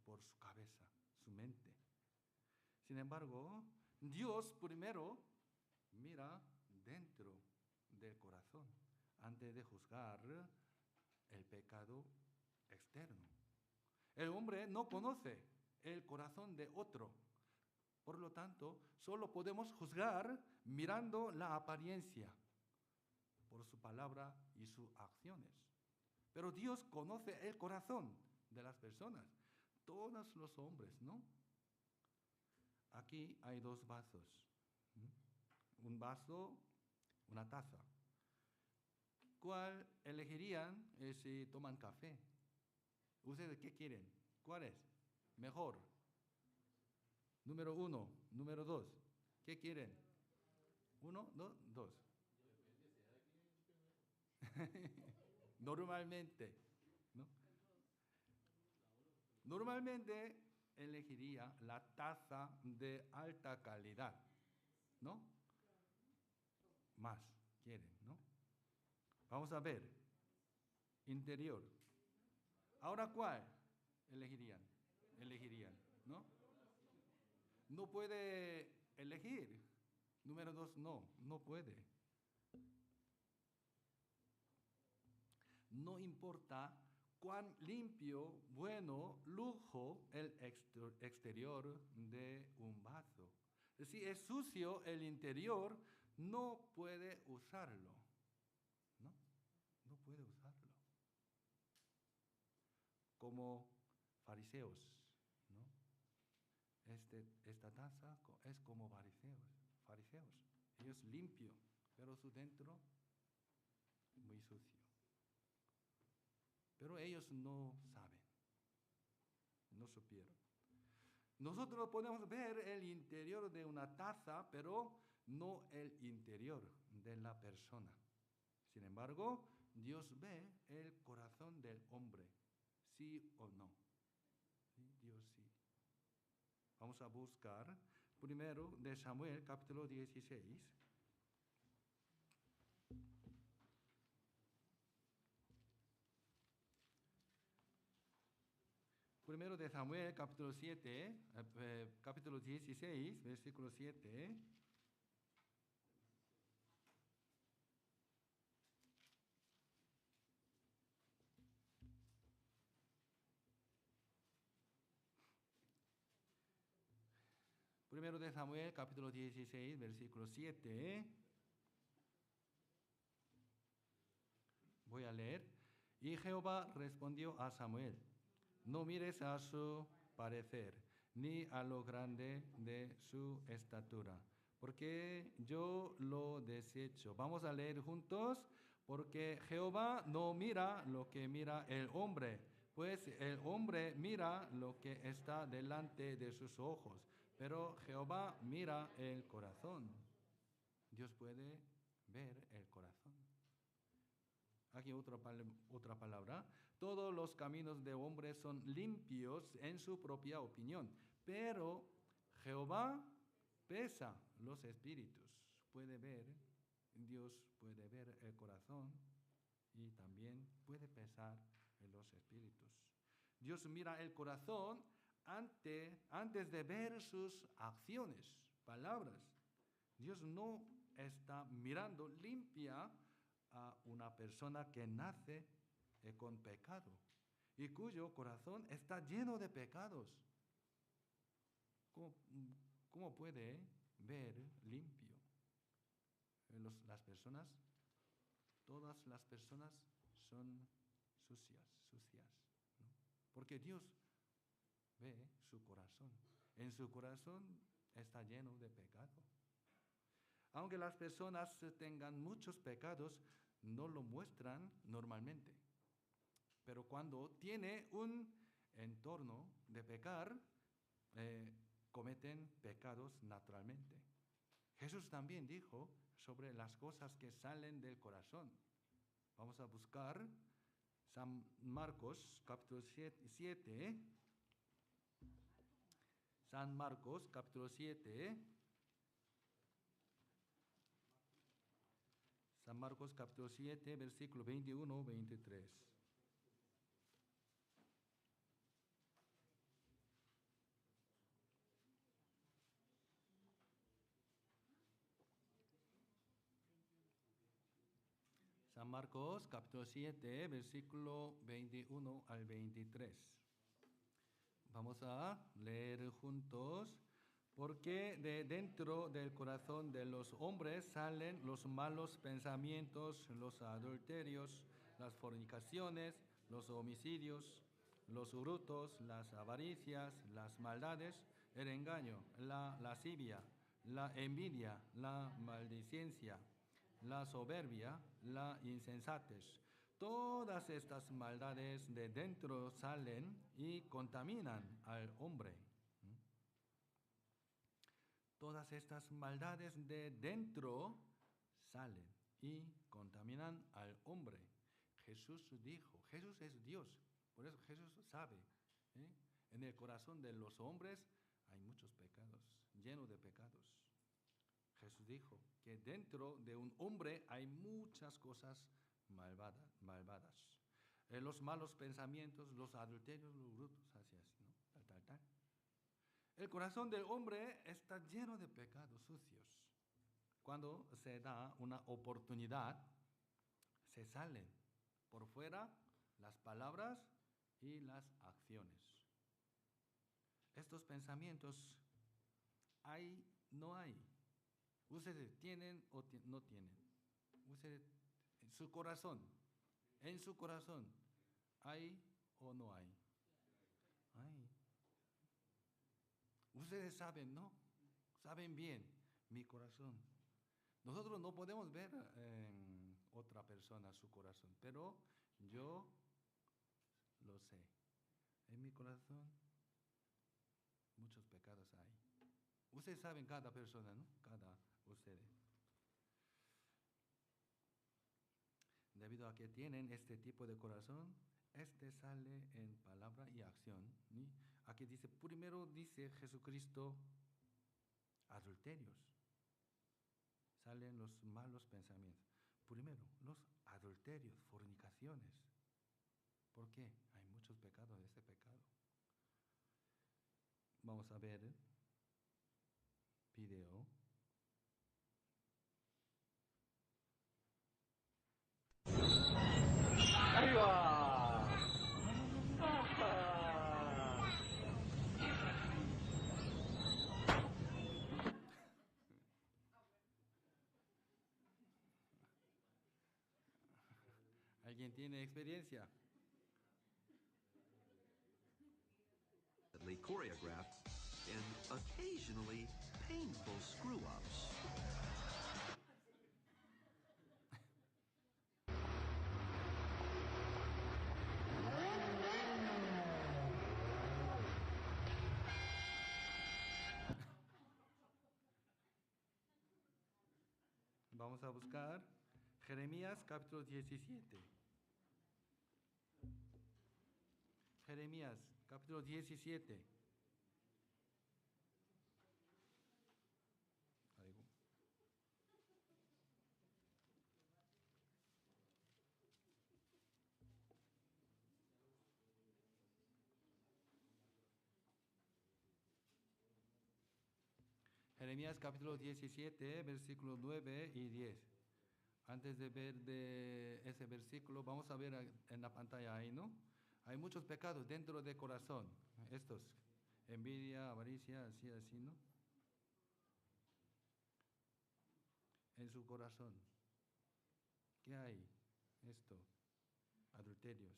por su cabeza, su mente. Sin embargo, Dios primero mira dentro del corazón antes de juzgar el pecado externo. El hombre no conoce el corazón de otro. Por lo tanto, solo podemos juzgar mirando la apariencia por su palabra y sus acciones. Pero Dios conoce el corazón de las personas, todos los hombres, ¿no? Aquí hay dos vasos. Un vaso, una taza. ¿Cuál elegirían si toman café? ¿Ustedes qué quieren? ¿Cuál es? Mejor. Número 1, número 2. ¿Qué quieren? 1, 2. Normalmente, ¿no? Normalmente elegiría la taza de alta calidad, ¿no? Más quieren, ¿no? Vamos a ver. Interior. Ahora, ¿cuál elegirían? ¿No? No puede elegir. Número 2, no puede. No importa cuán limpio, bueno, lujo el exterior de un vaso. Si es sucio el interior, no puede usarlo. No puede usarlo. Como fariseos, ¿no? Esta taza es como fariseos. Ellos limpio, pero su dentro muy sucio. Pero ellos no saben. no supieron. Nosotros podemos ver el interior de una taza, pero no el interior de la persona. Sin embargo, Dios ve el corazón del hombre, sí o no. ¿Sí? Dios sí. Vamos a buscar primero de Samuel, capítulo 16. Primero de Samuel, capítulo 7, capítulo 16, versículo 7. Primero de Samuel, capítulo 16, versículo 7. Voy a leer. Y Jehová respondió a Samuel: no mires a su parecer, ni a lo grande de su estatura, porque yo lo desecho. Vamos a leer juntos. Porque Jehová no mira lo que mira el hombre, pues el hombre mira lo que está delante de sus ojos, pero Jehová mira el corazón. Dios puede ver el corazón. Aquí otra palabra. Todos los caminos de hombre son limpios en su propia opinión, pero Jehová pesa los espíritus. Puede ver, Dios puede ver el corazón y también puede pesar los espíritus. Dios mira el corazón antes de ver sus acciones, palabras. Dios no está mirando limpia a una persona que nace con pecado y cuyo corazón está lleno de pecados. ¿Cómo puede ver limpio? Las personas, todas las personas son sucias, ¿no? Porque Dios ve su corazón. En su corazón está lleno de pecado. Aunque las personas tengan muchos pecados, no lo muestran normalmente. Pero cuando tiene un entorno de pecar, cometen pecados naturalmente. Jesús también dijo sobre las cosas que salen del corazón. Vamos a buscar San Marcos, capítulo 7. San Marcos, capítulo 7. San Marcos, capítulo 7, versículo 21-23. San Marcos, capítulo 7, versículo 21 al 23. Vamos a leer juntos. Porque de dentro del corazón de los hombres salen los malos pensamientos, los adulterios, las fornicaciones, los homicidios, los hurtos, las avaricias, las maldades, el engaño, la lascivia, la envidia, la maldicencia, la soberbia, la insensatez. Todas estas maldades de dentro salen y contaminan al hombre. Todas estas maldades de dentro salen y contaminan al hombre. Jesús dijo, Jesús es Dios, por eso Jesús sabe. En el corazón de los hombres hay muchos pecados, llenos de pecados. Jesús dijo que dentro de un hombre hay muchas cosas malvadas. Los malos pensamientos, los adulterios, los hurtos, así, ¿no? Tal. El corazón del hombre está lleno de pecados sucios. Cuando se da una oportunidad, se salen por fuera las palabras y las acciones. Estos pensamientos, ¿hay? ¿No hay? ¿Ustedes tienen o no tienen? ¿Ustedes, en su corazón, ¿hay o no hay? Hay. Ustedes saben, ¿no? Saben bien mi corazón. Nosotros no podemos ver en otra persona su corazón, pero yo lo sé. En mi corazón Ustedes saben cada persona, ¿no? Cada ustedes. Debido a que tienen este tipo de corazón, este sale en palabra y acción. ¿Sí? Aquí dice, primero dice Jesucristo, adulterios. Salen los malos pensamientos. Primero, los adulterios, fornicaciones. ¿Por qué? Hay muchos pecados de ese pecado. Vamos a ver video. ¡Ahí va! ¿Alguien tiene experiencia? Choreographed and occasionally painful screw-ups. Vamos a buscar Jeremías capítulo 17. Jeremías capítulo 17. Jeremías capítulo 17, versículos 9 y 10. Antes de ver de ese versículo, vamos a ver en la pantalla ahí, ¿no? Hay muchos pecados dentro del corazón. Estos, envidia, avaricia, así, ¿no? En su corazón. ¿Qué hay? Esto, adulterios.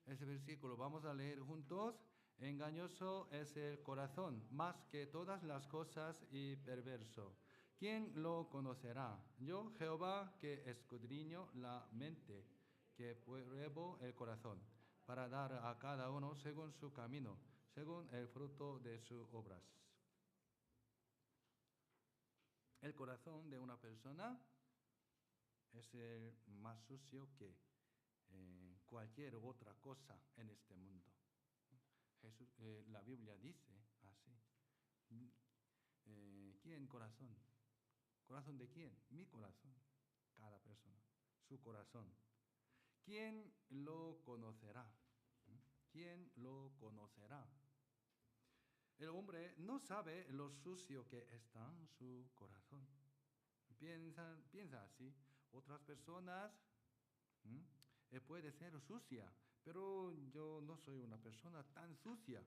Ese versículo, vamos a leer juntos. Engañoso es el corazón, más que todas las cosas, y perverso. ¿Quién lo conocerá? Yo, Jehová, que escudriño la mente, que pruebo el corazón, para dar a cada uno según su camino, según el fruto de sus obras. El corazón de una persona es el más sucio que cualquier otra cosa en este mundo. La Biblia dice así. ¿Quién corazón? ¿Corazón de quién? Mi corazón. Cada persona. Su corazón. ¿Quién lo conocerá? ¿Quién lo conocerá? El hombre no sabe lo sucio que está en su corazón. Piensa así. Otras personas puede ser sucia, pero yo no soy una persona tan sucia.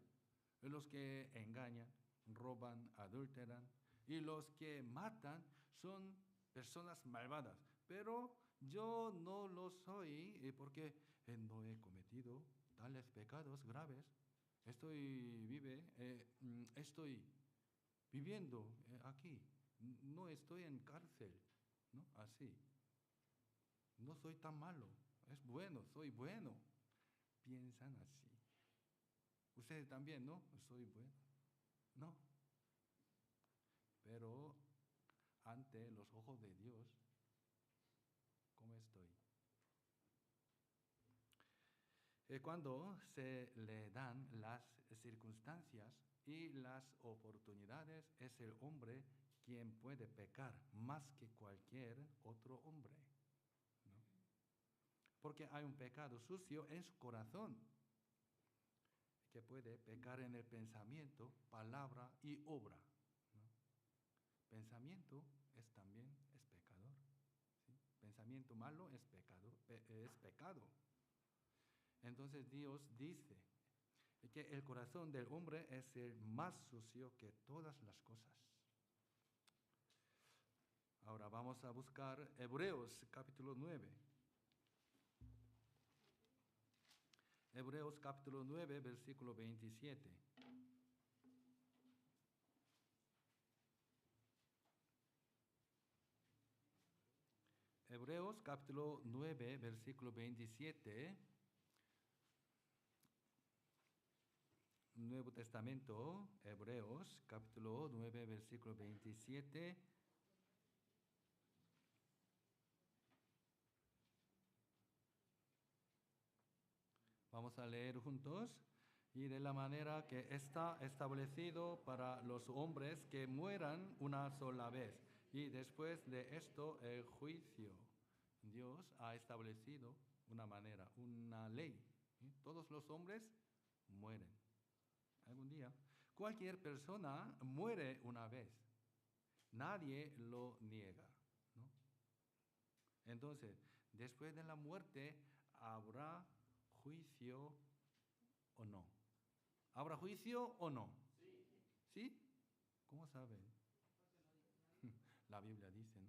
Los que engañan, roban, adulteran y los que matan son personas malvadas. Pero yo no lo soy porque no he cometido tales pecados graves. Estoy viviendo aquí. No estoy en cárcel, ¿no? Así. No soy tan malo. Es bueno, soy bueno. Piensan así. Ustedes también, ¿no? Soy bueno. No. Pero ante los ojos de Dios, ¿cómo estoy? Cuando se le dan las circunstancias y las oportunidades, es el hombre quien puede pecar más que cualquier otro hombre, ¿no? Porque hay un pecado sucio en su corazón, que puede pecar en el pensamiento, palabra y obra, ¿no? Pensamiento también es pecador, ¿sí? Pensamiento malo es pecado. Entonces Dios dice que el corazón del hombre es el más sucio que todas las cosas. Ahora vamos a buscar Hebreos capítulo 9. Hebreos capítulo 9, versículo 27. Hebreos capítulo 9, versículo 27. Nuevo Testamento, Hebreos, capítulo 9, versículo 27. Vamos a leer juntos. Y de la manera que está establecido para los hombres que mueran una sola vez. Y después de esto, el juicio. Dios ha establecido una manera, una ley. ¿Sí? Todos los hombres mueren algún día. Cualquier persona muere una vez. Nadie lo niega, ¿no? Entonces, después de la muerte, ¿habrá juicio o no? ¿Habrá juicio o no? Sí. ¿Sí? ¿Cómo saben? La Biblia dice, ¿no?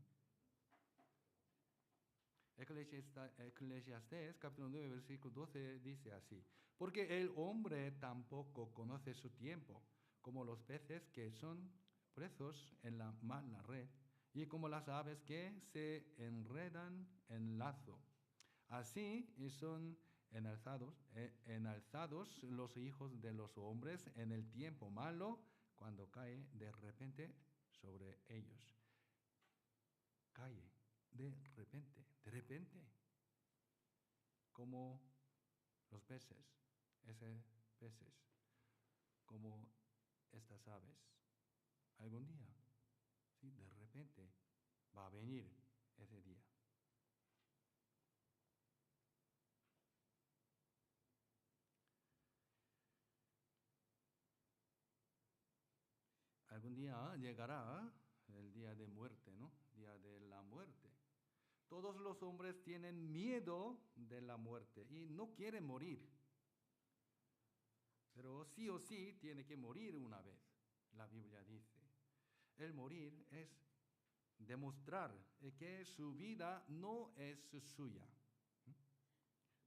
Eclesiastés, capítulo 9, versículo 12, dice así: porque el hombre tampoco conoce su tiempo, como los peces que son presos en la mala red, y como las aves que se enredan en lazo. Así son enalzados los hijos de los hombres en el tiempo malo, cuando cae de repente sobre ellos. Cae de repente, como los peces, como estas aves. Algún día, ¿sí? De repente va a venir ese día. Algún día llegará el día de muerte, ¿no? Día de la muerte. Todos los hombres tienen miedo de la muerte y no quieren morir. Pero sí o sí tiene que morir una vez, la Biblia dice. El morir es demostrar que su vida no es suya.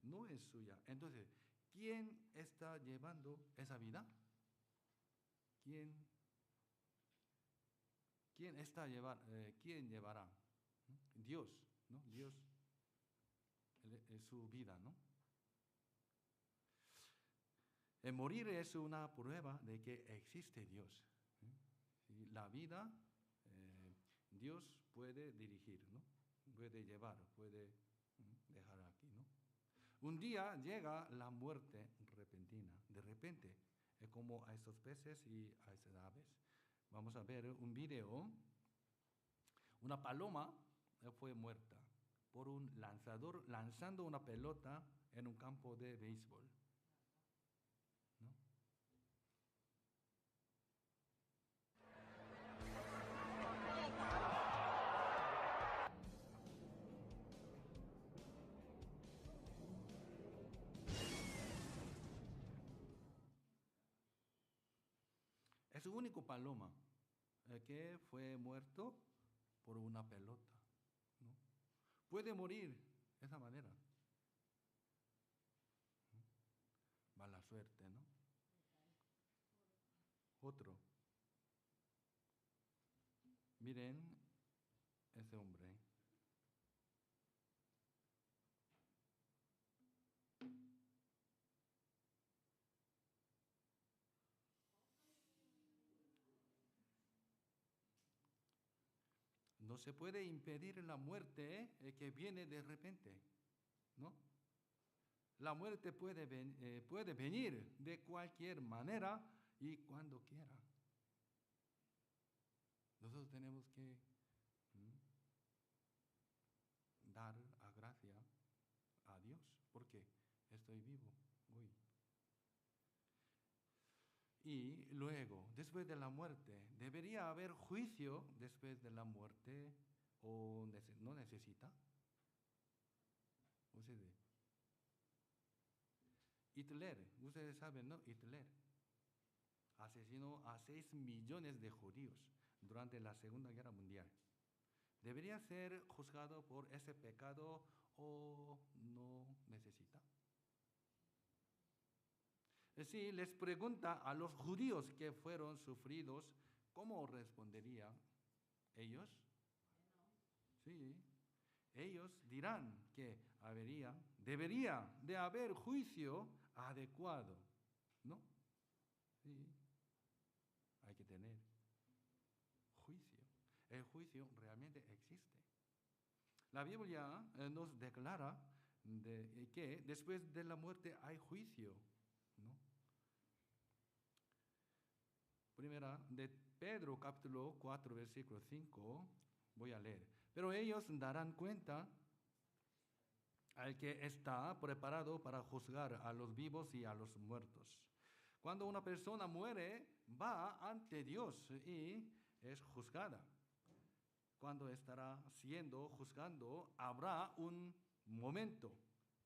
No es suya. Entonces, ¿quién está llevando esa vida? ¿Quién llevará? Dios, ¿no? Dios es su vida, ¿no? El morir es una prueba de que existe Dios. Y la vida, Dios puede dirigir, ¿no? Puede llevar, puede dejar aquí, ¿no? Un día llega la muerte repentina, de repente, como a estos peces y a estas aves. Vamos a ver un video. Una paloma fue muerta por un lanzador lanzando una pelota en un campo de béisbol, ¿no? Es el único paloma que fue muerto por una pelota, ¿no? Puede morir de esa manera. Mala suerte, ¿no? Otro. Miren ese hombre. No se puede impedir la muerte que viene de repente, ¿no? La muerte puede venir de cualquier manera y cuando quiera. Nosotros tenemos que dar a gracia a Dios porque estoy vivo hoy. Y luego, después de la muerte, ¿debería haber juicio después de la muerte o no necesita? Hitler, ustedes saben, ¿no? Hitler asesinó a 6 millones de judíos durante la Segunda Guerra Mundial. ¿Debería ser juzgado por ese pecado o no necesita? Si les pregunta a los judíos que fueron sufridos, ¿cómo responderían ellos? Sí, ellos dirán que debería de haber juicio adecuado, ¿no? Sí, hay que tener juicio. El juicio realmente existe. La Biblia nos declara que después de la muerte hay juicio, ¿no? Primera de Pedro, capítulo 4, versículo 5, voy a leer. Pero ellos darán cuenta al que está preparado para juzgar a los vivos y a los muertos. Cuando una persona muere, va ante Dios y es juzgada. Cuando estará siendo juzgado, habrá un momento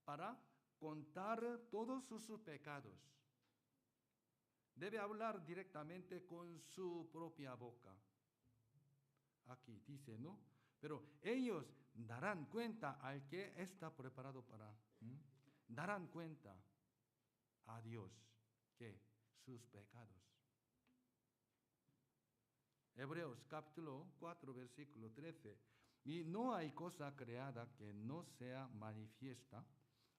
para contar todos sus pecados. Debe hablar directamente con su propia boca. Aquí dice, ¿no? Pero ellos darán cuenta al que está preparado para. Darán cuenta a Dios que sus pecados. Hebreos capítulo 4, versículo 13. Y no hay cosa creada que no sea manifiesta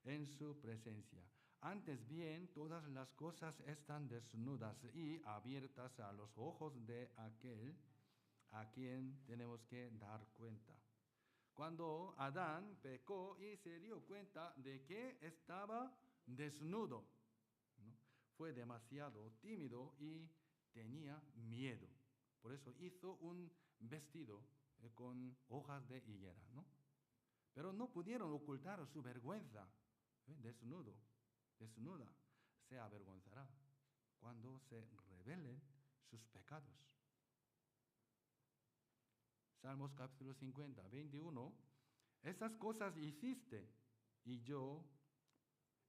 en su presencia. Antes bien, todas las cosas están desnudas y abiertas a los ojos de aquel a quien tenemos que dar cuenta. Cuando Adán pecó y se dio cuenta de que estaba desnudo, ¿no? Fue demasiado tímido y tenía miedo. Por eso hizo un vestido con hojas de higuera, ¿no? Pero no pudieron ocultar su vergüenza. Desnuda, se avergonzará cuando se revelen sus pecados. Salmos capítulo 50, 21. Estas cosas hiciste y yo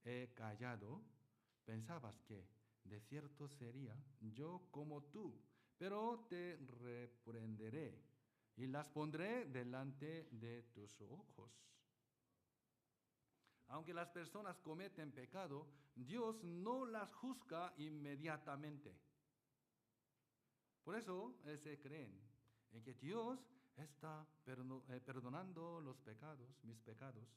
he callado. Pensabas que de cierto sería yo como tú, pero te reprenderé y las pondré delante de tus ojos. Aunque las personas cometen pecado, Dios no las juzga inmediatamente. Por eso se creen en que Dios está perdonando los pecados, mis pecados.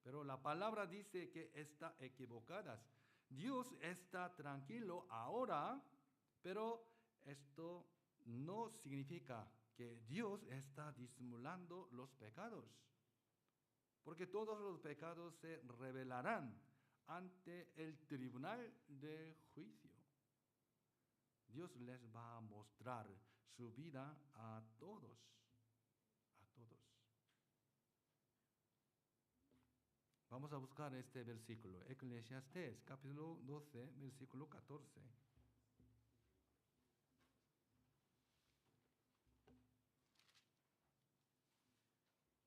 Pero la palabra dice que está equivocadas. Dios está tranquilo ahora, pero esto no significa que Dios está disimulando los pecados. Porque todos los pecados se revelarán ante el tribunal de juicio. Dios les va a mostrar su vida a todos. A todos. Vamos a buscar este versículo. Eclesiastés, capítulo 12, versículo 14.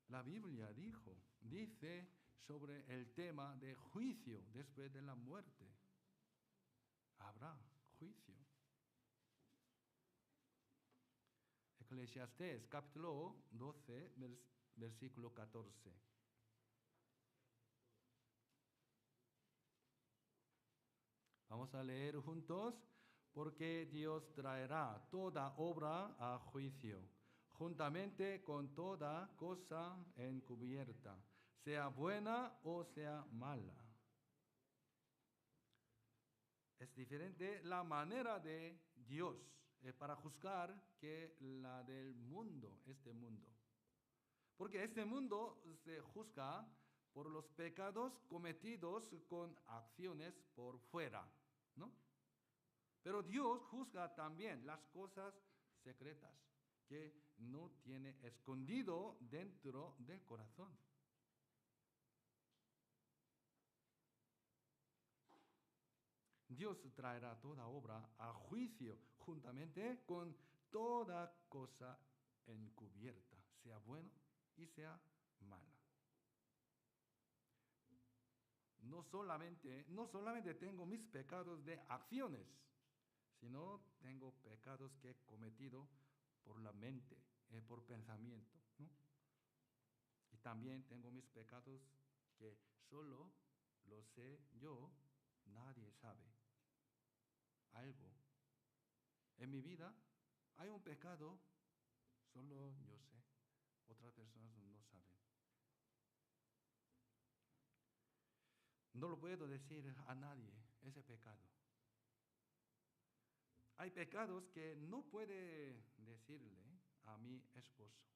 La Biblia dice sobre el tema de juicio después de la muerte. Habrá juicio. Eclesiastés, capítulo 12, versículo 14. Vamos a leer juntos. Porque Dios traerá toda obra a juicio, juntamente con toda cosa encubierta, sea buena o sea mala. Es diferente la manera de Dios para juzgar que la del mundo, este mundo. Porque este mundo se juzga por los pecados cometidos con acciones por fuera, ¿no? Pero Dios juzga también las cosas secretas que no tiene escondido dentro del corazón. Dios traerá toda obra a juicio juntamente con toda cosa encubierta, sea buena y sea mala. No solamente tengo mis pecados de acciones, sino tengo pecados que he cometido por la mente, por pensamiento, ¿no? Y también tengo mis pecados que solo lo sé yo, nadie sabe. Algo. En mi vida hay un pecado, solo yo sé, otras personas no saben. No lo puedo decir a nadie, ese pecado. Hay pecados que no puede decirle a mi esposo,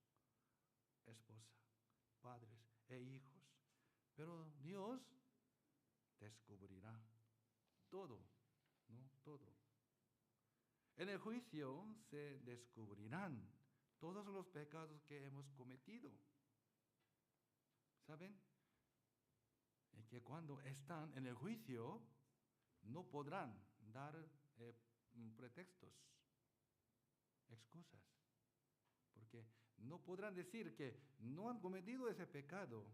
esposa, padres e hijos. Pero Dios descubrirá todo, ¿no? Todo. En el juicio se descubrirán todos los pecados que hemos cometido. ¿Saben? Y que cuando están en el juicio no podrán dar pretextos, excusas, porque no podrán decir que no han cometido ese pecado.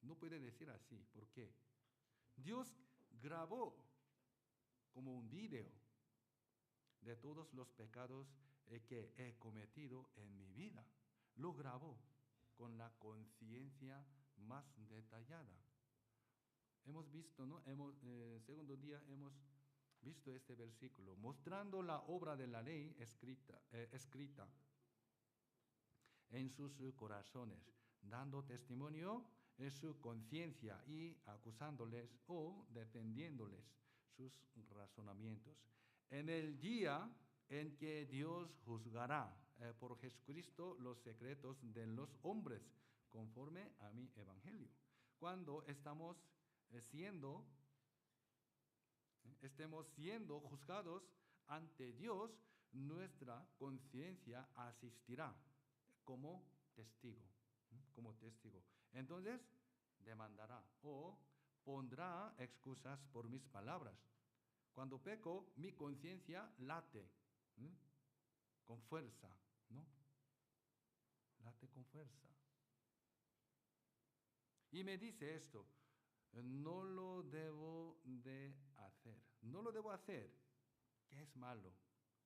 No puede decir así. ¿Por qué? Dios grabó como un video de todos los pecados que he cometido en mi vida. Lo grabó con la conciencia más detallada. Hemos visto, ¿no? Segundo día hemos visto este versículo, mostrando la obra de la ley escrita en sus corazones, dando testimonio en su conciencia y acusándoles o defendiéndoles sus razonamientos. En el día en que Dios juzgará por Jesucristo los secretos de los hombres, conforme a mi evangelio. Cuando estemos siendo juzgados ante Dios, nuestra conciencia asistirá como testigo, Entonces, demandará o pondrá excusas por mis palabras. Cuando peco, mi conciencia late con fuerza, ¿no? Late con fuerza. Y me dice esto, no lo debo de hacer. No lo debo hacer, que es malo.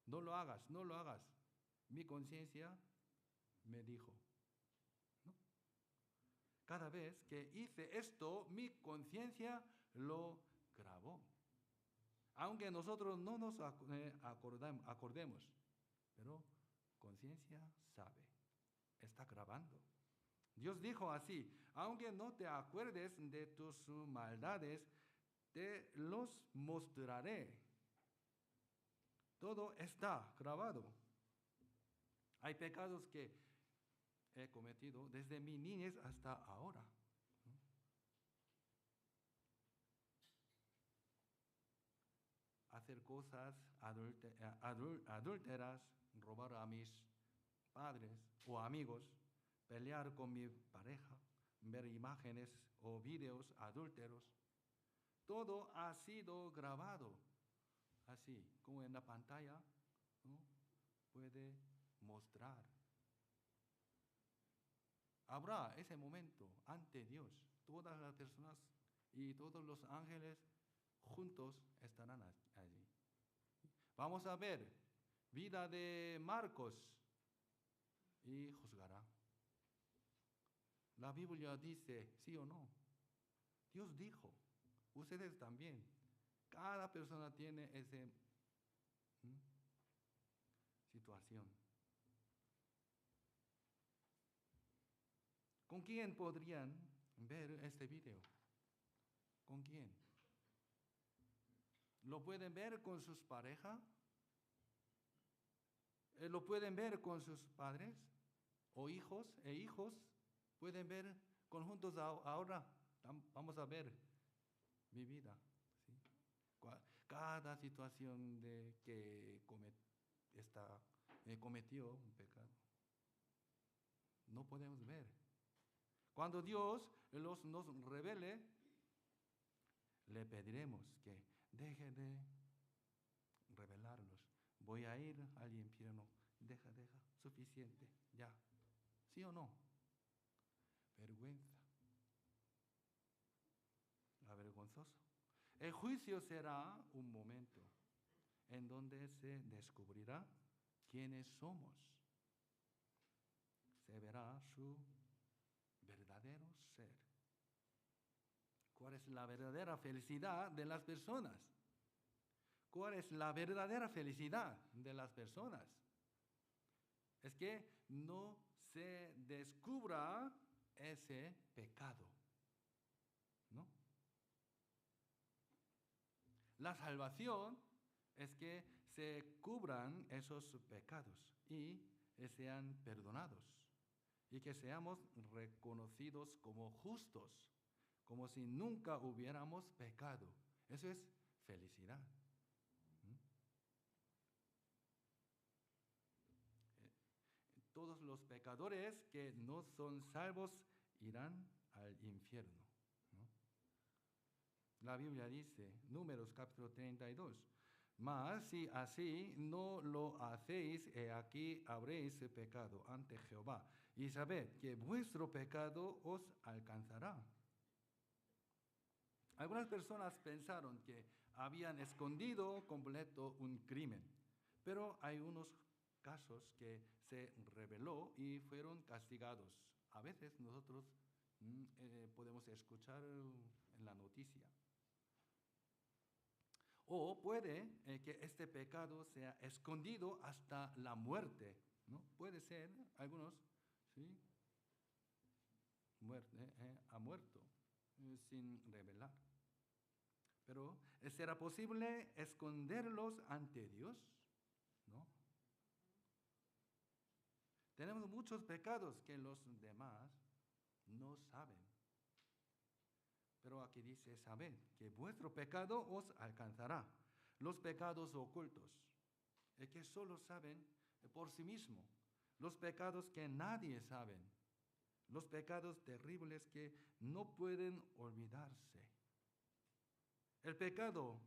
No lo hagas, no lo hagas. Mi conciencia me dijo, ¿no? Cada vez que hice esto, mi conciencia lo grabó. Aunque nosotros no nos acordemos, pero conciencia sabe, está grabando. Dios dijo así, aunque no te acuerdes de tus maldades, te los mostraré. Todo está grabado. Hay pecados que he cometido desde mi niñez hasta ahora. Hacer cosas adúlteras, robar a mis padres o amigos, pelear con mi pareja, ver imágenes o videos adúlteros. Todo ha sido grabado, así como en la pantalla, ¿no? Puede mostrar. Habrá ese momento ante Dios. Todas las personas y todos los ángeles juntos estarán allí. Vamos a ver vida de Marcos y juzgará. La Biblia dice, sí o no. Dios dijo, ustedes también. Cada persona tiene esa situación. ¿Con quién podrían ver este video? ¿Con quién? ¿Lo pueden ver con sus parejas? ¿Lo pueden ver con sus padres? ¿O hijos e hijos? ¿Pueden ver conjuntos ahora? Vamos a ver mi vida. ¿Sí? Cada situación que cometió un pecado. No podemos ver. Cuando Dios nos revele, le pediremos que deje de revelarnos. Voy a ir al infierno. Deja, suficiente, ya. ¿Sí o no? Vergüenza. Avergonzoso. El juicio será un momento en donde se descubrirá quiénes somos. Se verá su verdadero ser. ¿Cuál es la verdadera felicidad de las personas? ¿Cuál es la verdadera felicidad de las personas? Es que no se descubra ese pecado, ¿no? La salvación es que se cubran esos pecados y sean perdonados y que seamos reconocidos como justos, como si nunca hubiéramos pecado. Eso es felicidad. Todos los pecadores que no son salvos irán al infierno, ¿no? La Biblia dice, Números capítulo 32, mas si así no lo hacéis, aquí habréis pecado ante Jehová, y sabed que vuestro pecado os alcanzará. Algunas personas pensaron que habían escondido completo un crimen, pero hay unos casos que se reveló y fueron castigados. A veces nosotros podemos escuchar en la noticia. O puede que este pecado sea escondido hasta la muerte, ¿no? Puede ser, algunos, ¿sí? Ha muerto sin revelar. Pero ¿será posible esconderlos ante Dios? ¿No? Tenemos muchos pecados que los demás no saben. Pero aquí dice, sabed que vuestro pecado os alcanzará. Los pecados ocultos, que solo saben por sí mismos. Los pecados que nadie sabe. Los pecados terribles que no pueden olvidarse. El pecado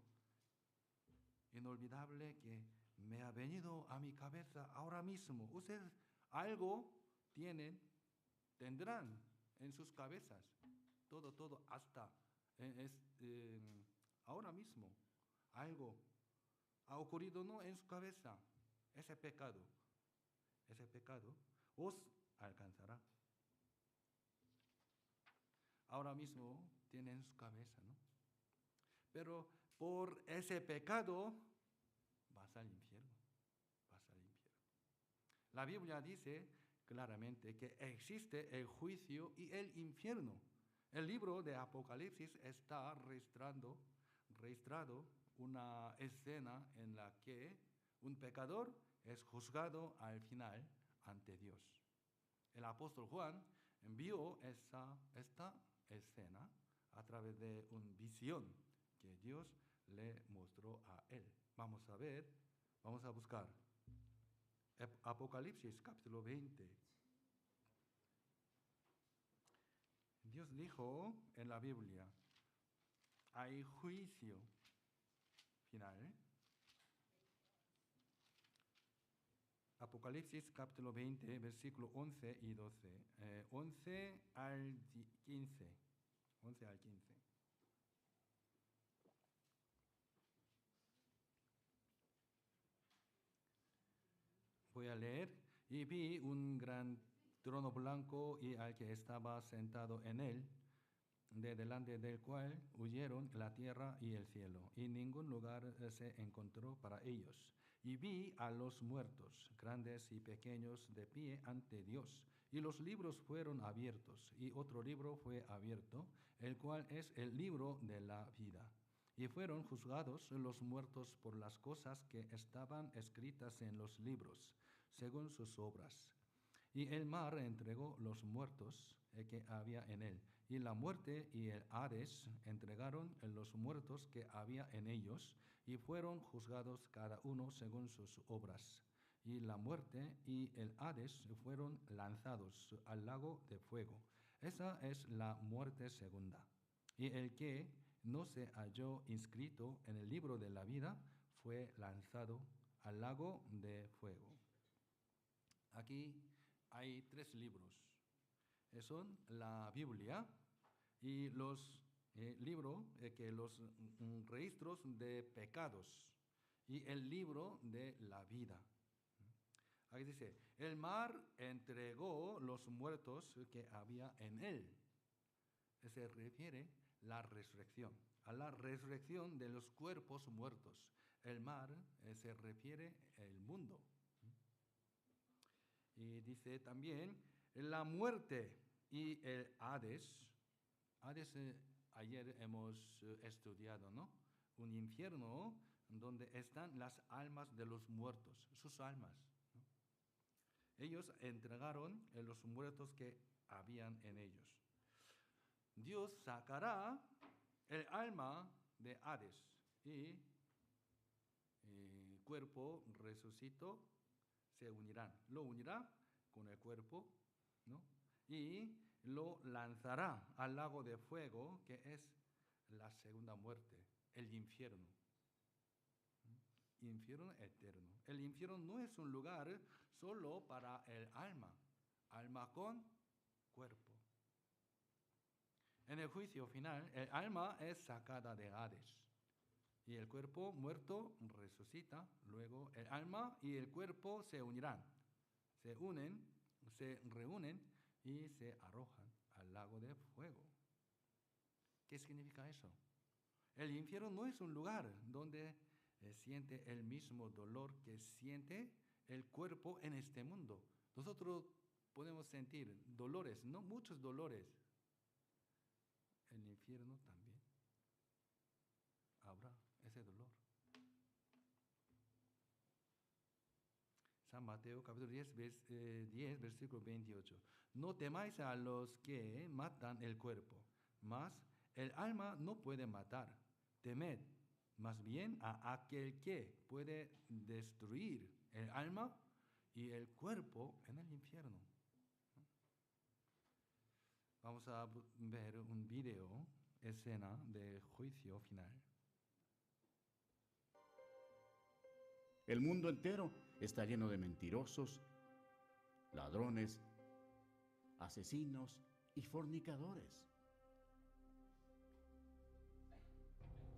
inolvidable que me ha venido a mi cabeza ahora mismo. Ustedes algo tendrán en sus cabezas. Todo, hasta ahora mismo. Algo ha ocurrido, ¿no?, en su cabeza. Ese pecado os alcanzará. Ahora mismo tiene en su cabeza, ¿no? Pero por ese pecado vas al infierno. La Biblia dice claramente que existe el juicio y el infierno. El libro de Apocalipsis está registrado una escena en la que un pecador es juzgado al final ante Dios. El apóstol Juan vio esta escena a través de una visión que Dios le mostró a él. Vamos a buscar Apocalipsis capítulo 20. Dios dijo en la Biblia, hay juicio final. Apocalipsis capítulo 20, versículo 11 y 12. 11 al 15. 11 al 15. Voy a leer. Y vi un gran trono blanco y al que estaba sentado en él, de delante del cual huyeron la tierra y el cielo, y ningún lugar se encontró para ellos. Y vi a los muertos, grandes y pequeños, de pie ante Dios, y los libros fueron abiertos, y otro libro fue abierto, el cual es el libro de la vida. Y fueron juzgados los muertos por las cosas que estaban escritas en los libros, según sus obras. Y el mar entregó los muertos que había en él, y la muerte y el Hades entregaron los muertos que había en ellos, y fueron juzgados cada uno según sus obras. Y la muerte y el Hades fueron lanzados al lago de fuego. Esa es la muerte segunda. Y el que no se halló inscrito en el libro de la vida fue lanzado al lago de fuego. Aquí hay 3 libros. Son la Biblia y los libros, los registros de pecados y el libro de la vida. Aquí dice, el mar entregó los muertos que había en él. Se refiere a la resurrección de los cuerpos muertos. El mar se refiere al mundo. Y dice también la muerte y el Hades. Hades ayer hemos estudiado, ¿no? Un infierno donde están las almas de los muertos, sus almas, ¿no? Ellos entregaron los muertos que habían en ellos. Dios sacará el alma de Hades y el cuerpo resucitó, se unirán. Lo unirá con el cuerpo, ¿no? Y lo lanzará al lago de fuego, que es la segunda muerte, el infierno. Infierno eterno. El infierno no es un lugar solo para el alma, alma con cuerpo. En el juicio final, el alma es sacada de Hades y el cuerpo muerto resucita. Luego el alma y el cuerpo se unirán, se unen, se reúnen y se arrojan al lago de fuego. ¿Qué significa eso? El infierno no es un lugar donde siente el mismo dolor que siente el cuerpo en este mundo. Nosotros podemos sentir dolores, no muchos dolores. El infierno también habrá ese dolor. San Mateo capítulo 10, versículo 28. No temáis a los que matan el cuerpo, mas el alma no puede matar. Temed más bien a aquel que puede destruir el alma y el cuerpo en el infierno. Vamos a ver un video, escena de juicio final. El mundo entero está lleno de mentirosos, ladrones, asesinos y fornicadores.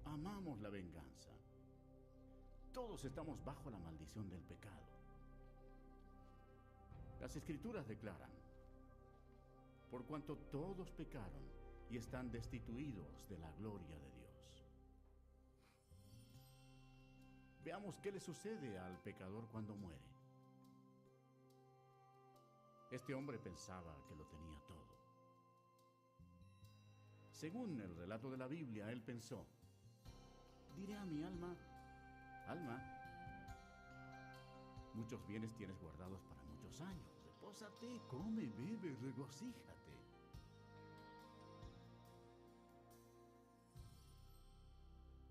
Amamos la venganza. Todos estamos bajo la maldición del pecado. Las Escrituras declaran: por cuanto todos pecaron y están destituidos de la gloria de Dios. Veamos qué le sucede al pecador cuando muere. Este hombre pensaba que lo tenía todo. Según el relato de la Biblia, él pensó: diré a mi alma, alma, muchos bienes tienes guardados para muchos años. Repósate, come, bebe, regocíjate.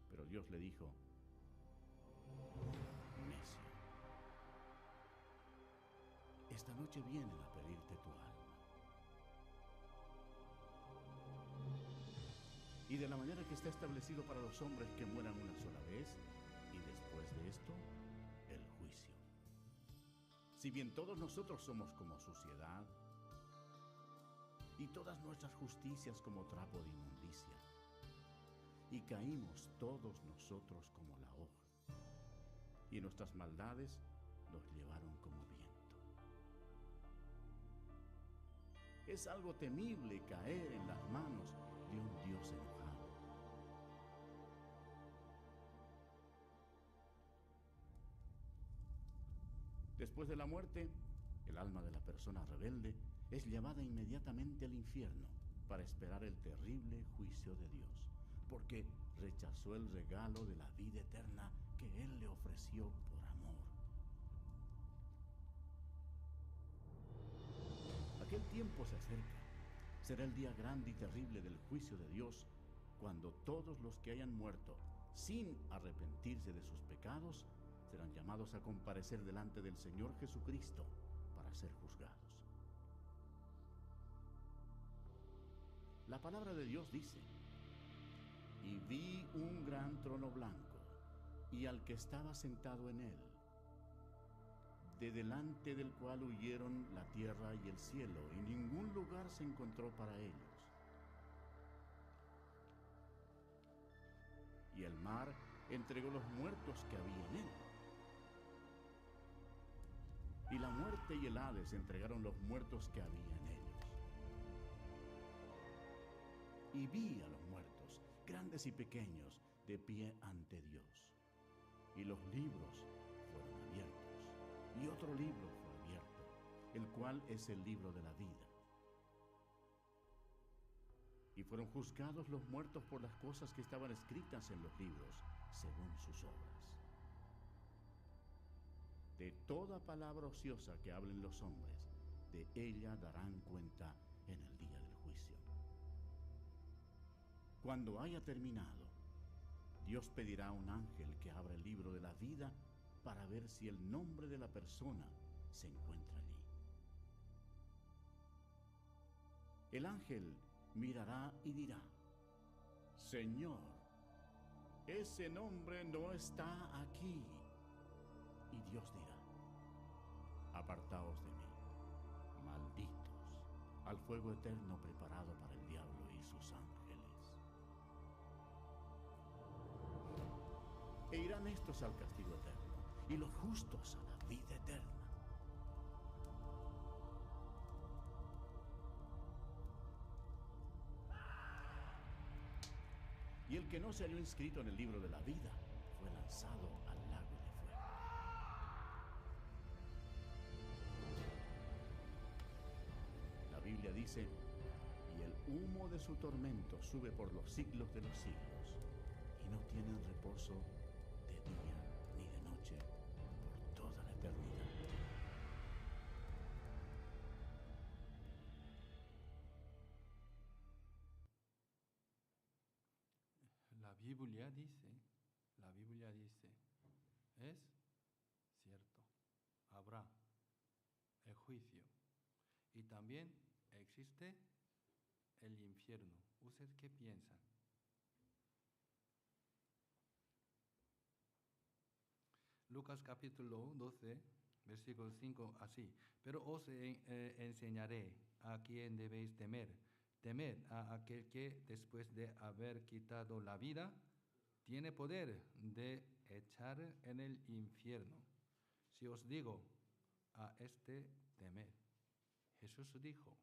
Pero Dios le dijo: necio, esta noche vienen a pedirte tu alma. Y de la manera que está establecido para los hombres que mueran una sola vez, y después de esto, el juicio. Si bien todos nosotros somos como suciedad, y todas nuestras justicias como trapo de inmundicia, y caímos todos nosotros como la hoja, y nuestras maldades nos llevaron como viento. Es algo temible caer en las manos de un Dios enojado. Después de la muerte, el alma de la persona rebelde es llevada inmediatamente al infierno para esperar el terrible juicio de Dios, porque rechazó el regalo de la vida eterna que Él le ofreció por amor. Aquel tiempo se acerca. Será el día grande y terrible del juicio de Dios, cuando todos los que hayan muerto sin arrepentirse de sus pecados serán llamados a comparecer delante del Señor Jesucristo para ser juzgados. La palabra de Dios dice: y vi un gran trono blanco, y al que estaba sentado en él, de delante del cual huyeron la tierra y el cielo, y ningún lugar se encontró para ellos. Y el mar entregó los muertos que había en él. Y la muerte y el Hades entregaron los muertos que había en ellos. Y vi a los muertos, grandes y pequeños, de pie ante Dios. Y los libros fueron abiertos. Y otro libro fue abierto, el cual es el libro de la vida. Y fueron juzgados los muertos por las cosas que estaban escritas en los libros, según sus obras. De toda palabra ociosa que hablen los hombres, de ella darán cuenta en el día del juicio. Cuando haya terminado, Dios pedirá a un ángel que abra el libro de la vida para ver si el nombre de la persona se encuentra allí. El ángel mirará y dirá: Señor, ese nombre no está aquí. Y Dios dirá: apartaos de mí, malditos, al fuego eterno preparado para el diablo y sus ángeles. E irán estos al castigo eterno, y los justos a la vida eterna. Y el que no se halló inscrito en el libro de la vida fue lanzado al lago de fuego. La Biblia dice: y el humo de su tormento sube por los siglos de los siglos, y no tienen reposo de día ni de noche por toda la eternidad. La Biblia dice, es cierto, habrá el juicio y también existe el infierno. ¿Ustedes qué piensan? Lucas capítulo 12, versículo 5, así: pero os enseñaré a quién debéis temer. Temed a aquel que, después de haber quitado la vida, tiene poder de echar en el infierno. Si os digo, a este temed. Jesús dijo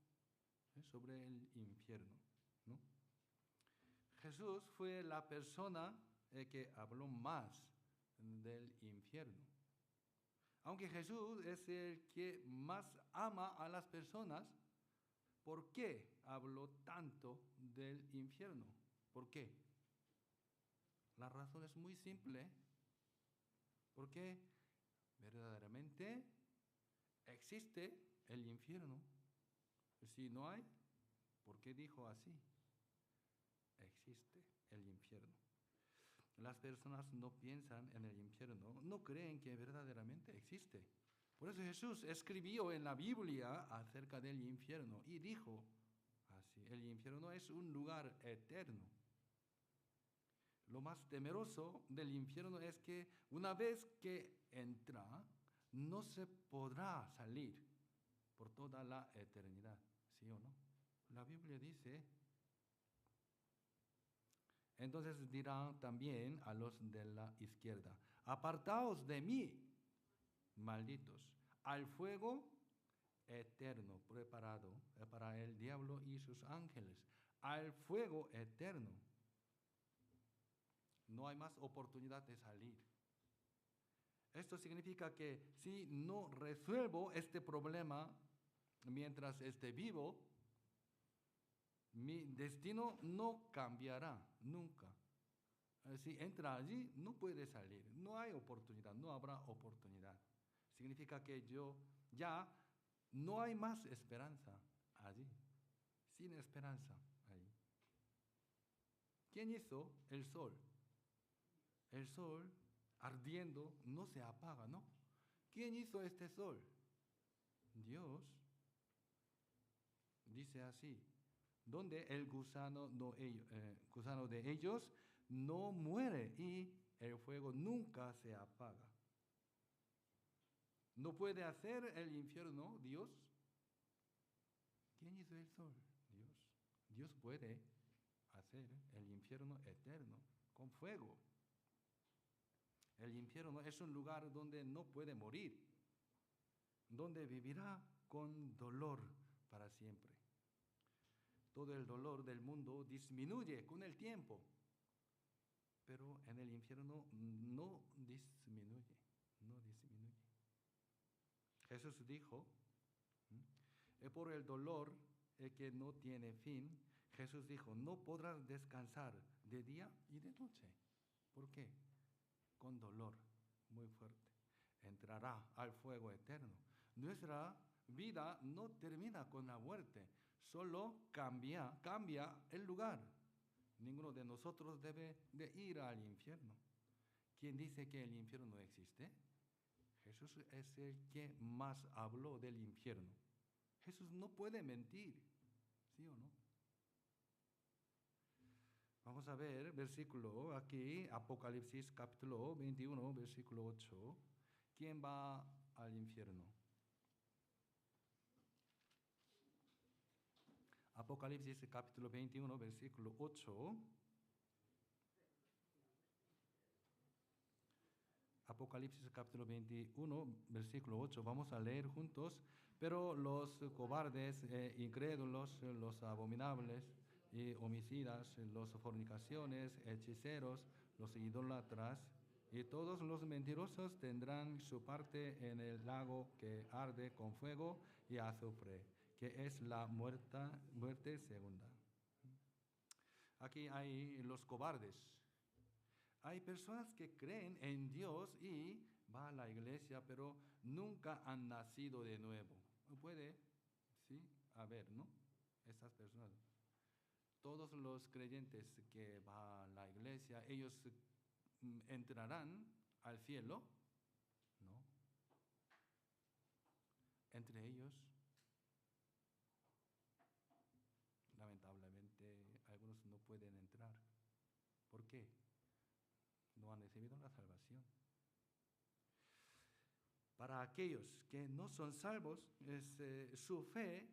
sobre el infierno, ¿no? Jesús fue la persona que habló más del infierno. Aunque Jesús es el que más ama a las personas, ¿por qué habló tanto del infierno? ¿Por qué? La razón es muy simple. Porque verdaderamente existe el infierno. Si no hay, ¿por qué dijo así? Existe el infierno. Las personas no piensan en el infierno, no creen que verdaderamente existe. Por eso Jesús escribió en la Biblia acerca del infierno y dijo así: el infierno es un lugar eterno. Lo más temeroso del infierno es que una vez que entra, no se podrá salir por toda la eternidad. ¿Sí o no? La Biblia dice. Entonces dirá también a los de la izquierda: apartaos de mí, malditos, al fuego eterno preparado para el diablo y sus ángeles. Al fuego eterno. No hay más oportunidad de salir. Esto significa que si no resuelvo este problema mientras esté vivo, mi destino no cambiará nunca. Si entra allí, no puede salir. No hay oportunidad, no habrá oportunidad. Significa que ya no hay más esperanza allí. Sin esperanza ahí. ¿Quién hizo el sol? El sol ardiendo no se apaga, ¿no? ¿Quién hizo este sol? Dios. Dice así: donde el gusano de ellos no muere y el fuego nunca se apaga. ¿No puede hacer el infierno Dios? ¿Quién hizo el sol? Dios. Dios puede hacer el infierno eterno con fuego. El infierno es un lugar donde no puede morir, donde vivirá con dolor para siempre. Todo el dolor del mundo disminuye con el tiempo, pero en el infierno no disminuye, no disminuye. Jesús dijo, por el dolor que no tiene fin, Jesús dijo: no podrás descansar de día y de noche. ¿Por qué? con dolor muy fuerte. Entrará al fuego eterno. Nuestra vida no termina con la muerte, solo cambia el lugar. Ninguno de nosotros debe de ir al infierno. ¿Quién dice que el infierno no existe? Jesús es el que más habló del infierno. Jesús no puede mentir, ¿sí o no? Vamos a ver versículo aquí, Apocalipsis capítulo 21, versículo 8. ¿Quién va al infierno? Apocalipsis capítulo 21, versículo 8. Apocalipsis capítulo 21, versículo 8. Vamos a leer juntos. Pero los cobardes, incrédulos, los abominables y homicidas, los fornicaciones, hechiceros, los idólatras y todos los mentirosos tendrán su parte en el lago que arde con fuego y azufre, que es la muerte segunda. Aquí hay los cobardes. Hay personas que creen en Dios y van a la iglesia, pero nunca han nacido de nuevo. Puede, sí, haber, ¿no? Estas personas. Todos los creyentes que van a la iglesia, ellos entrarán al cielo, ¿no? Entre ellos, lamentablemente, algunos no pueden entrar. ¿Por qué? No han recibido la salvación. Para aquellos que no son salvos, su fe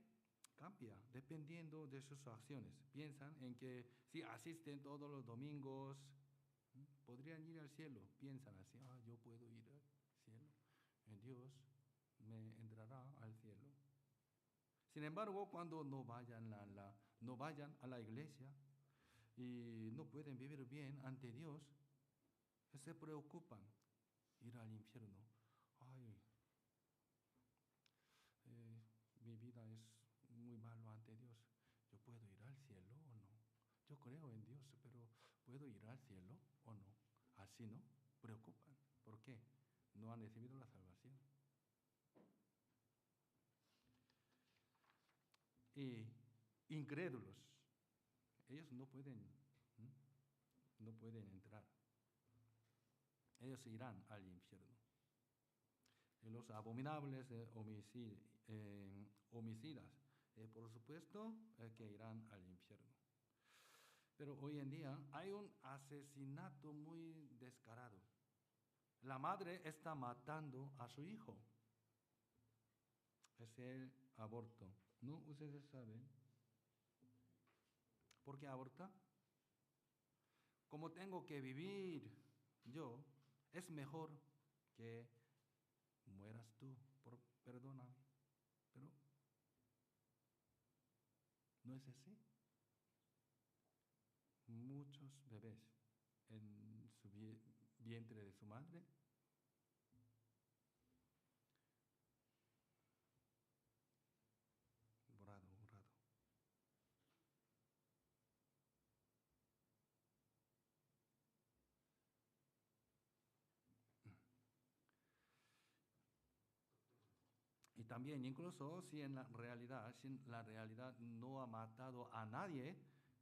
cambia dependiendo de sus acciones. Piensan en que si asisten todos los domingos, podrían ir al cielo. Piensan así, yo puedo ir al cielo. En Dios me entrará al cielo. Sin embargo, cuando no vayan a la iglesia y no pueden vivir bien ante Dios, se preocupan ir al infierno. Ay, mi vida es muy malo ante Dios. ¿Yo puedo ir al cielo o no? Yo creo en Dios, pero ¿puedo ir al cielo o no? Así, ¿no? Preocupan. ¿Por qué? No han recibido la salvación. Y incrédulos, ellos no pueden entrar. Ellos irán al infierno. Y los abominables homicidas, por supuesto, que irán al infierno. Pero hoy en día hay un asesinato muy descarado. La madre está matando a su hijo. Es el aborto. ¿No? Ustedes saben. ¿Por qué aborta? Como tengo que vivir yo, es mejor que mueras tú, perdóname. Pero no es así. Muchos bebés en su vientre de su madre borrado. Y también, incluso si la realidad no ha matado a nadie,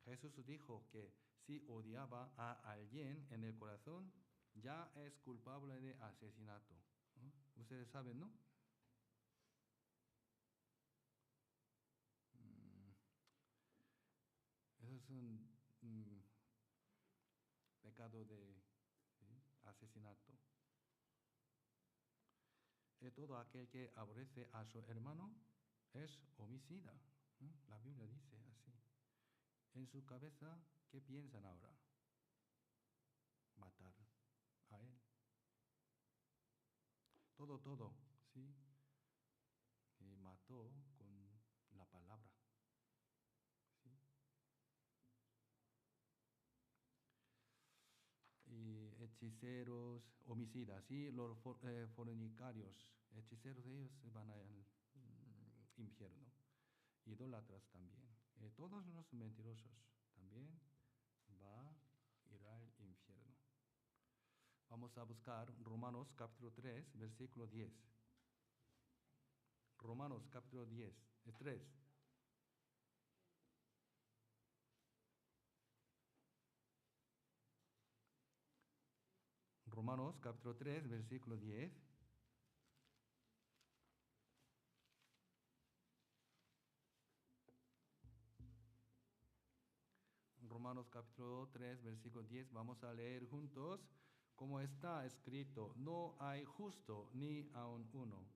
Jesús dijo que si odiaba a alguien en el corazón, ya es culpable de asesinato. ¿No? Ustedes saben, ¿no? Eso es un pecado de asesinato. Todo aquel que aborrece a su hermano es homicida. La Biblia dice así. En su cabeza, ¿qué piensan ahora? Matar a él. Todo, ¿sí? Y mató con la palabra. ¿Sí? Y hechiceros, homicidas, y los fornicarios, hechiceros, ellos van al infierno. Idólatras también. Todos los mentirosos también va a ir al infierno. Vamos a buscar Romanos capítulo 3, versículo 10. Romanos capítulo 10, 3. Romanos capítulo 3, versículo 10. Romanos capítulo 3, versículo 10. Vamos a leer juntos como está escrito: no hay justo ni aun uno.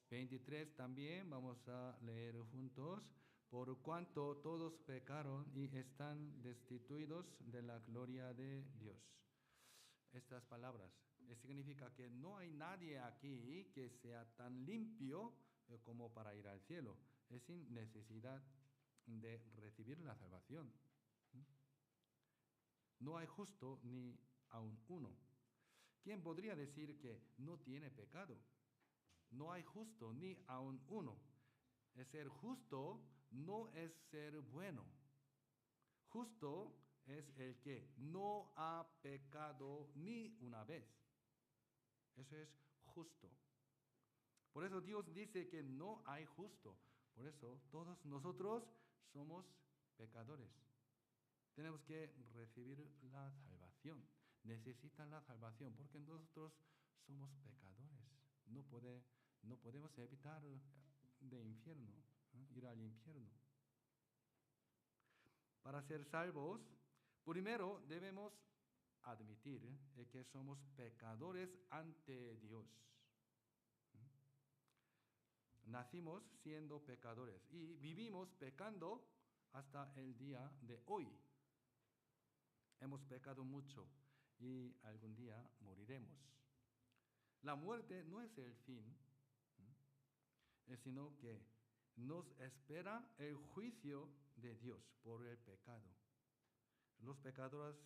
23 también vamos a leer juntos: por cuanto todos pecaron y están destituidos de la gloria de Dios. Estas palabras significa que no hay nadie aquí que sea tan limpio como para ir al cielo. Es sin necesidad de recibir la salvación. No hay justo ni aun uno. ¿Quién podría decir que no tiene pecado? No hay justo ni aun uno. Ser justo no es ser bueno. Justo es el que no ha pecado ni una vez. Eso es justo. Por eso Dios dice que no hay justo. Por eso todos nosotros somos pecadores. Tenemos que recibir la salvación. Necesitan la salvación porque nosotros somos pecadores. No podemos evitar de infierno, ir al infierno. Para ser salvos, primero debemos admitir que somos pecadores ante Dios. Nacimos siendo pecadores y vivimos pecando hasta el día de hoy. Hemos pecado mucho y algún día moriremos. La muerte no es el fin, sino que nos espera el juicio de Dios por el pecado. Los pecadores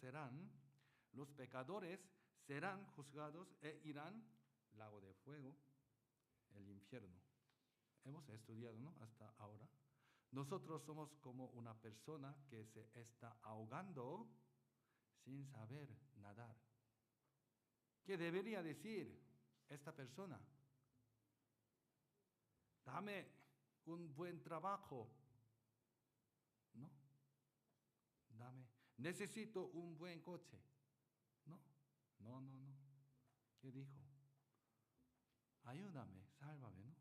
serán juzgados e irán al lago de fuego, el infierno. Hemos estudiado, ¿no?, hasta ahora. Nosotros somos como una persona que se está ahogando sin saber nadar. ¿Qué debería decir esta persona? Dame un buen trabajo. No. Necesito un buen coche. No. ¿Qué dijo? Ayúdame, sálvame, ¿no?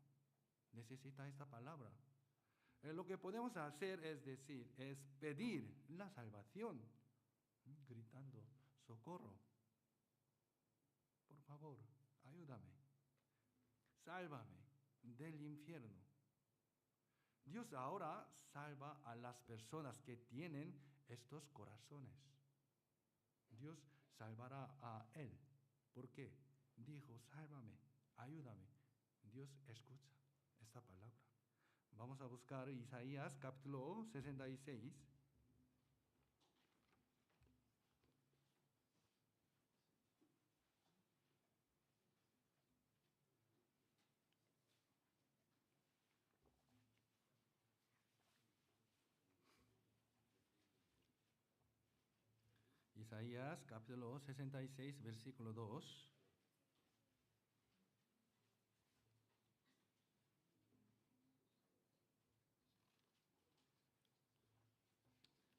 Necesita esta palabra. Lo que podemos hacer es pedir la salvación, gritando: socorro, por favor, ayúdame, sálvame del infierno. Dios ahora salva a las personas que tienen estos corazones. Dios salvará a él. ¿Por qué? Dijo: sálvame, ayúdame. Dios escucha esta palabra. Vamos a buscar Isaías capítulo 66. Isaías capítulo 66, versículo 2.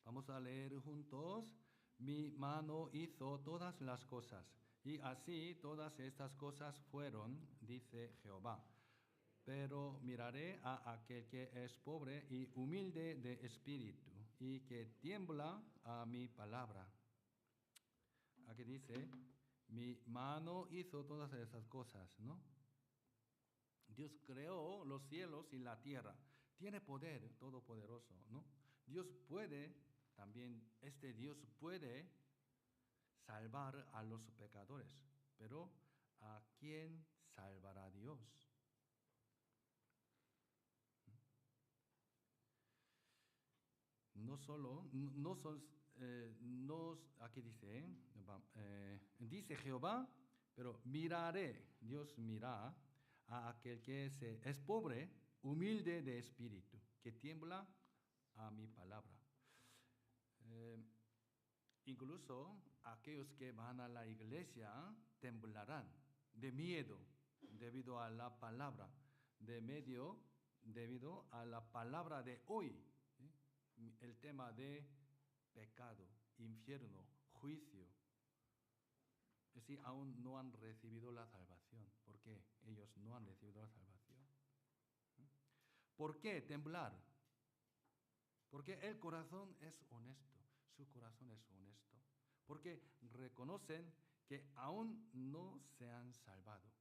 Vamos a leer juntos. Mi mano hizo todas las cosas, y así todas estas cosas fueron, dice Jehová. Pero miraré a aquel que es pobre y humilde de espíritu, y que tiembla a mi palabra. Aquí dice: mi mano hizo todas esas cosas, ¿no? Dios creó los cielos y la tierra. Tiene poder todopoderoso, ¿no? Dios puede, también Dios puede salvar a los pecadores. Pero ¿a quién salvará Dios? Aquí dice, dice Jehová, pero miraré, Dios mira a aquel que es pobre, humilde de espíritu, que tiembla a mi palabra. Incluso aquellos que van a la iglesia temblarán de miedo debido a la palabra, debido a la palabra de hoy, el tema de pecado, infierno, juicio. Es decir, aún no han recibido la salvación. ¿Por qué? Ellos no han recibido la salvación. ¿Por qué temblar? Porque el corazón es honesto, su corazón es honesto. Porque reconocen que aún no se han salvado.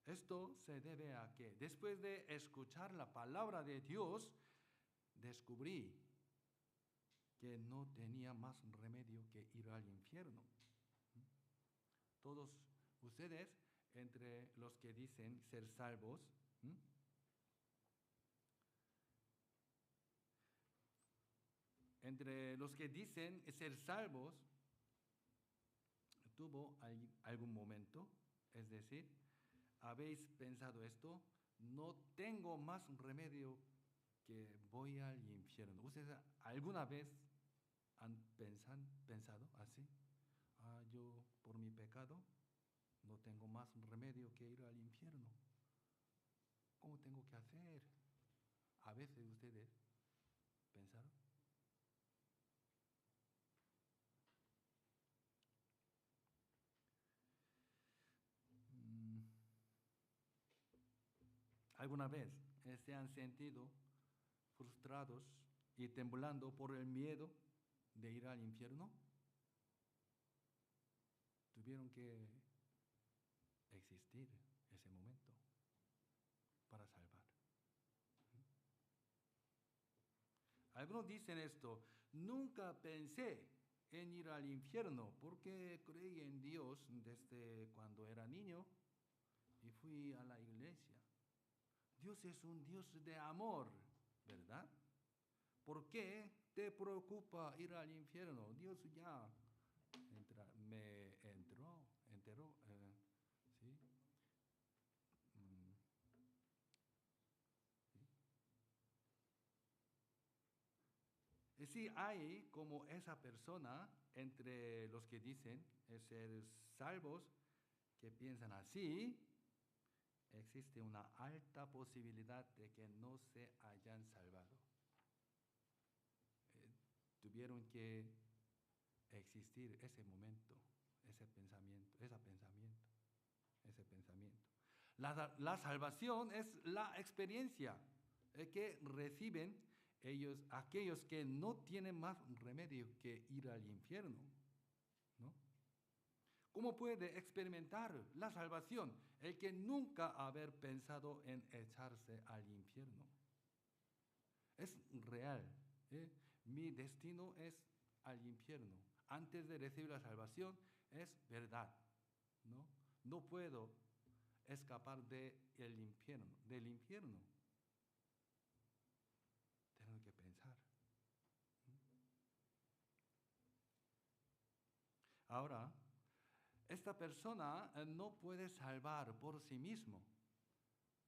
Esto se debe a que después de escuchar la palabra de Dios, descubrí que no tenía más remedio que ir al infierno. Todos ustedes, entre los que dicen ser salvos, entre los que dicen ser salvos, tuvo algún momento, es decir, ¿habéis pensado esto? No tengo más remedio que voy al infierno. ¿Ustedes alguna vez han pensado así? Yo por mi pecado no tengo más remedio que ir al infierno. ¿Cómo tengo que hacer? A veces ustedes pensaron. ¿Alguna vez se han sentido frustrados y temblando por el miedo de ir al infierno? Tuvieron que existir ese momento para salvar. Algunos dicen esto: nunca pensé en ir al infierno porque creí en Dios desde cuando era niño y fui a la iglesia. Dios es un Dios de amor, ¿verdad? ¿Por qué te preocupa ir al infierno? Dios ya me enteró, ¿sí? Sí, hay como esa persona entre los que dicen ser salvos que piensan así. Existe una alta posibilidad de que no se hayan salvado. Tuvieron que existir ese momento, ese pensamiento. La salvación es la experiencia que reciben aquellos que no tienen más remedio que ir al infierno, ¿no? ¿Cómo puede experimentar la salvación el que nunca haber pensado en echarse al infierno? Es real, ¿eh? Mi destino es al infierno. Antes de recibir la salvación es verdad, ¿no? No puedo escapar del infierno. Tengo que pensar. Ahora, esta persona no puede salvar por sí mismo.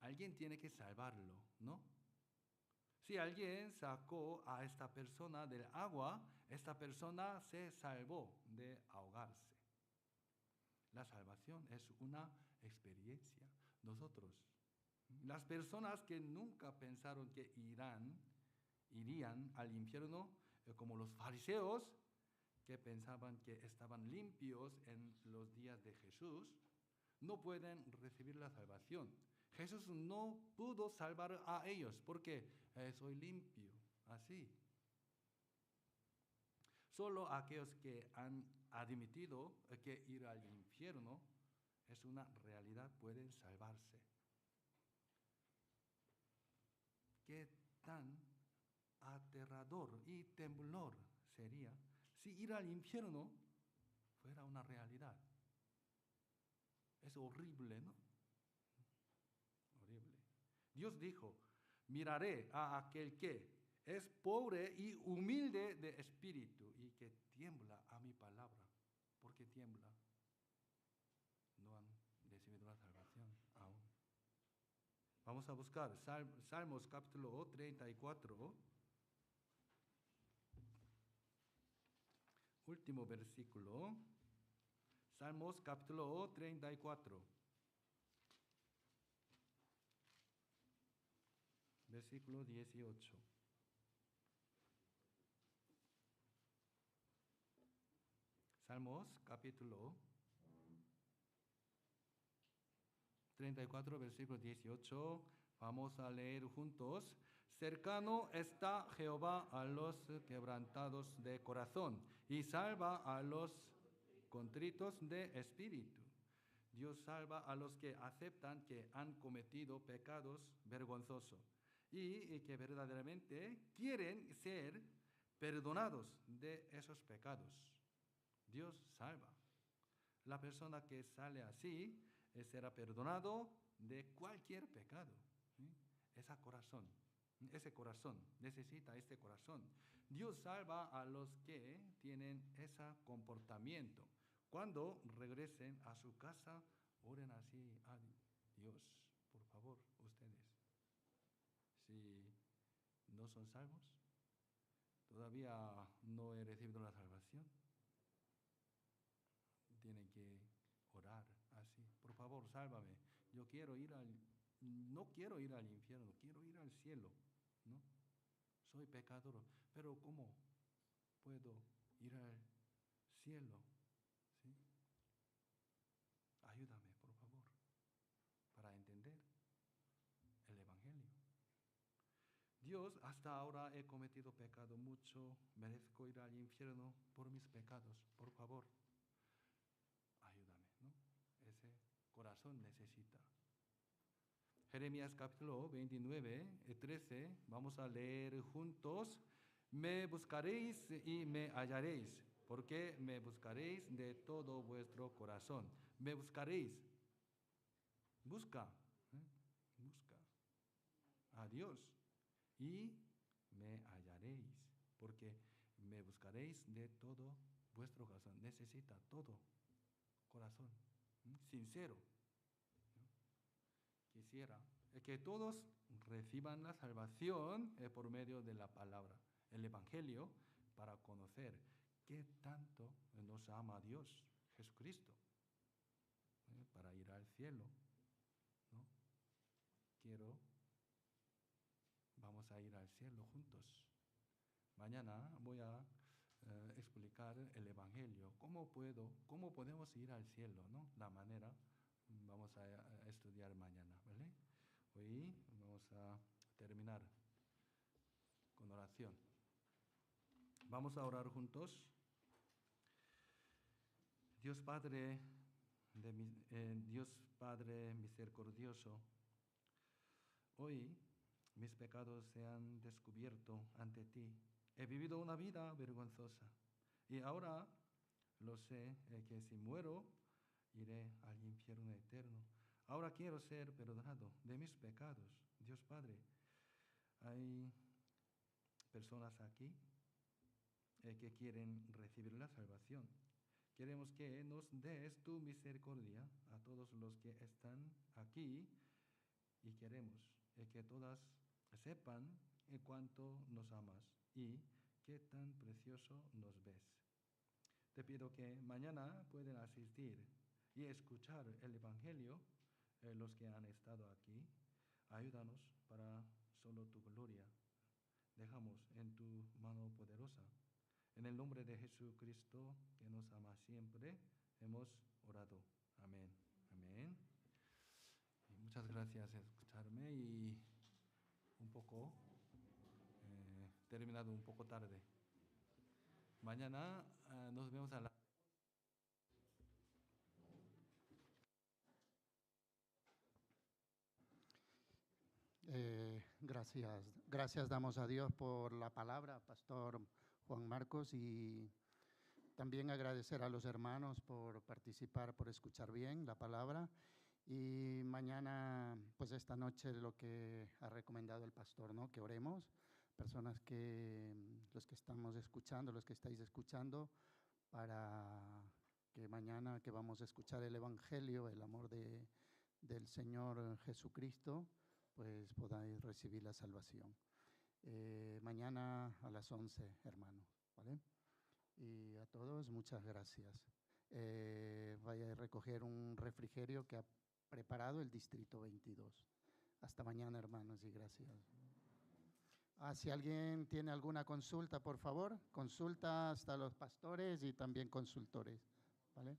Alguien tiene que salvarlo, ¿no? Si alguien sacó a esta persona del agua, esta persona se salvó de ahogarse. La salvación es una experiencia. Las personas que nunca pensaron que irían al infierno, como los fariseos, que pensaban que estaban limpios en los días de Jesús, no pueden recibir la salvación. Jesús no pudo salvar a ellos porque soy limpio, así. Solo aquellos que han admitido que ir al infierno es una realidad pueden salvarse. ¿Qué tan aterrador y temblor sería si ir al infierno fuera una realidad? Es horrible, ¿no? Horrible. Dios dijo: miraré a aquel que es pobre y humilde de espíritu y que tiembla a mi palabra. ¿Por qué tiembla? No han recibido la salvación aún. Vamos a buscar Salmos capítulo 34. último versículo. Salmos capítulo 34. Versículo 18. Salmos capítulo 34, versículo 18. Vamos a leer juntos. Cercano está Jehová a los quebrantados de corazón y salva a los contritos de espíritu. Dios salva a los que aceptan que han cometido pecados vergonzosos y que verdaderamente quieren ser perdonados de esos pecados. Dios salva. La persona que sale así será perdonado de cualquier pecado. Ese corazón necesita este corazón. Dios salva a los que tienen ese comportamiento. Cuando regresen a su casa, oren así a Dios, por favor, ustedes. Si no son salvos, todavía no he recibido la salvación, tienen que orar así. Por favor, sálvame. No quiero ir al infierno, quiero ir al cielo, ¿no? Soy pecador, pero ¿cómo puedo ir al cielo? ¿Sí? Ayúdame, por favor, para entender el Evangelio. Dios, hasta ahora he cometido pecado mucho, merezco ir al infierno por mis pecados, por favor, ayúdame, ¿no? Ese corazón necesita. Jeremías capítulo 29, 13, vamos a leer juntos. Me buscaréis y me hallaréis, porque me buscaréis de todo vuestro corazón. Me buscaréis. Busca a Dios y me hallaréis, porque me buscaréis de todo vuestro corazón. Necesita todo corazón, sincero. Quisiera que todos reciban la salvación por medio de la palabra, el Evangelio, para conocer qué tanto nos ama Dios, Jesucristo, para ir al cielo, ¿no? Vamos a ir al cielo juntos. Mañana voy a explicar el Evangelio, cómo podemos ir al cielo, ¿no? La manera. Vamos a estudiar mañana, ¿vale? Hoy vamos a terminar con oración. Vamos a orar juntos. Dios Padre misericordioso, hoy mis pecados se han descubierto ante ti. He vivido una vida vergonzosa y ahora lo sé que si muero iré al infierno eterno. Ahora quiero ser perdonado de mis pecados. Dios Padre, hay personas aquí que quieren recibir la salvación. Queremos que nos des tu misericordia a todos los que están aquí y queremos que todas sepan cuánto nos amas y qué tan precioso nos ves. Te pido que mañana puedan asistir y escuchar el Evangelio, los que han estado aquí. Ayúdanos para solo tu gloria. Dejamos en tu mano poderosa. En el nombre de Jesucristo, que nos ama siempre, hemos orado. Amén. Amén. Y muchas gracias por escucharme y terminado un poco tarde. Mañana nos vemos a la... Gracias damos a Dios por la palabra, Pastor Juan Marcos, y también agradecer a los hermanos por participar, por escuchar bien la palabra. Y mañana, pues esta noche, lo que ha recomendado el pastor, ¿no? Que oremos, personas los que estamos escuchando, los que estáis escuchando, para que mañana que vamos a escuchar el Evangelio, el amor del Señor Jesucristo, pues podáis recibir la salvación. Mañana a las 11, hermanos, ¿vale? Y a todos, muchas gracias. Vaya a recoger un refrigerio que ha preparado el Distrito 22. Hasta mañana, hermanos, y gracias. Si alguien tiene alguna consulta, por favor, consulta hasta los pastores y también consultores, ¿vale?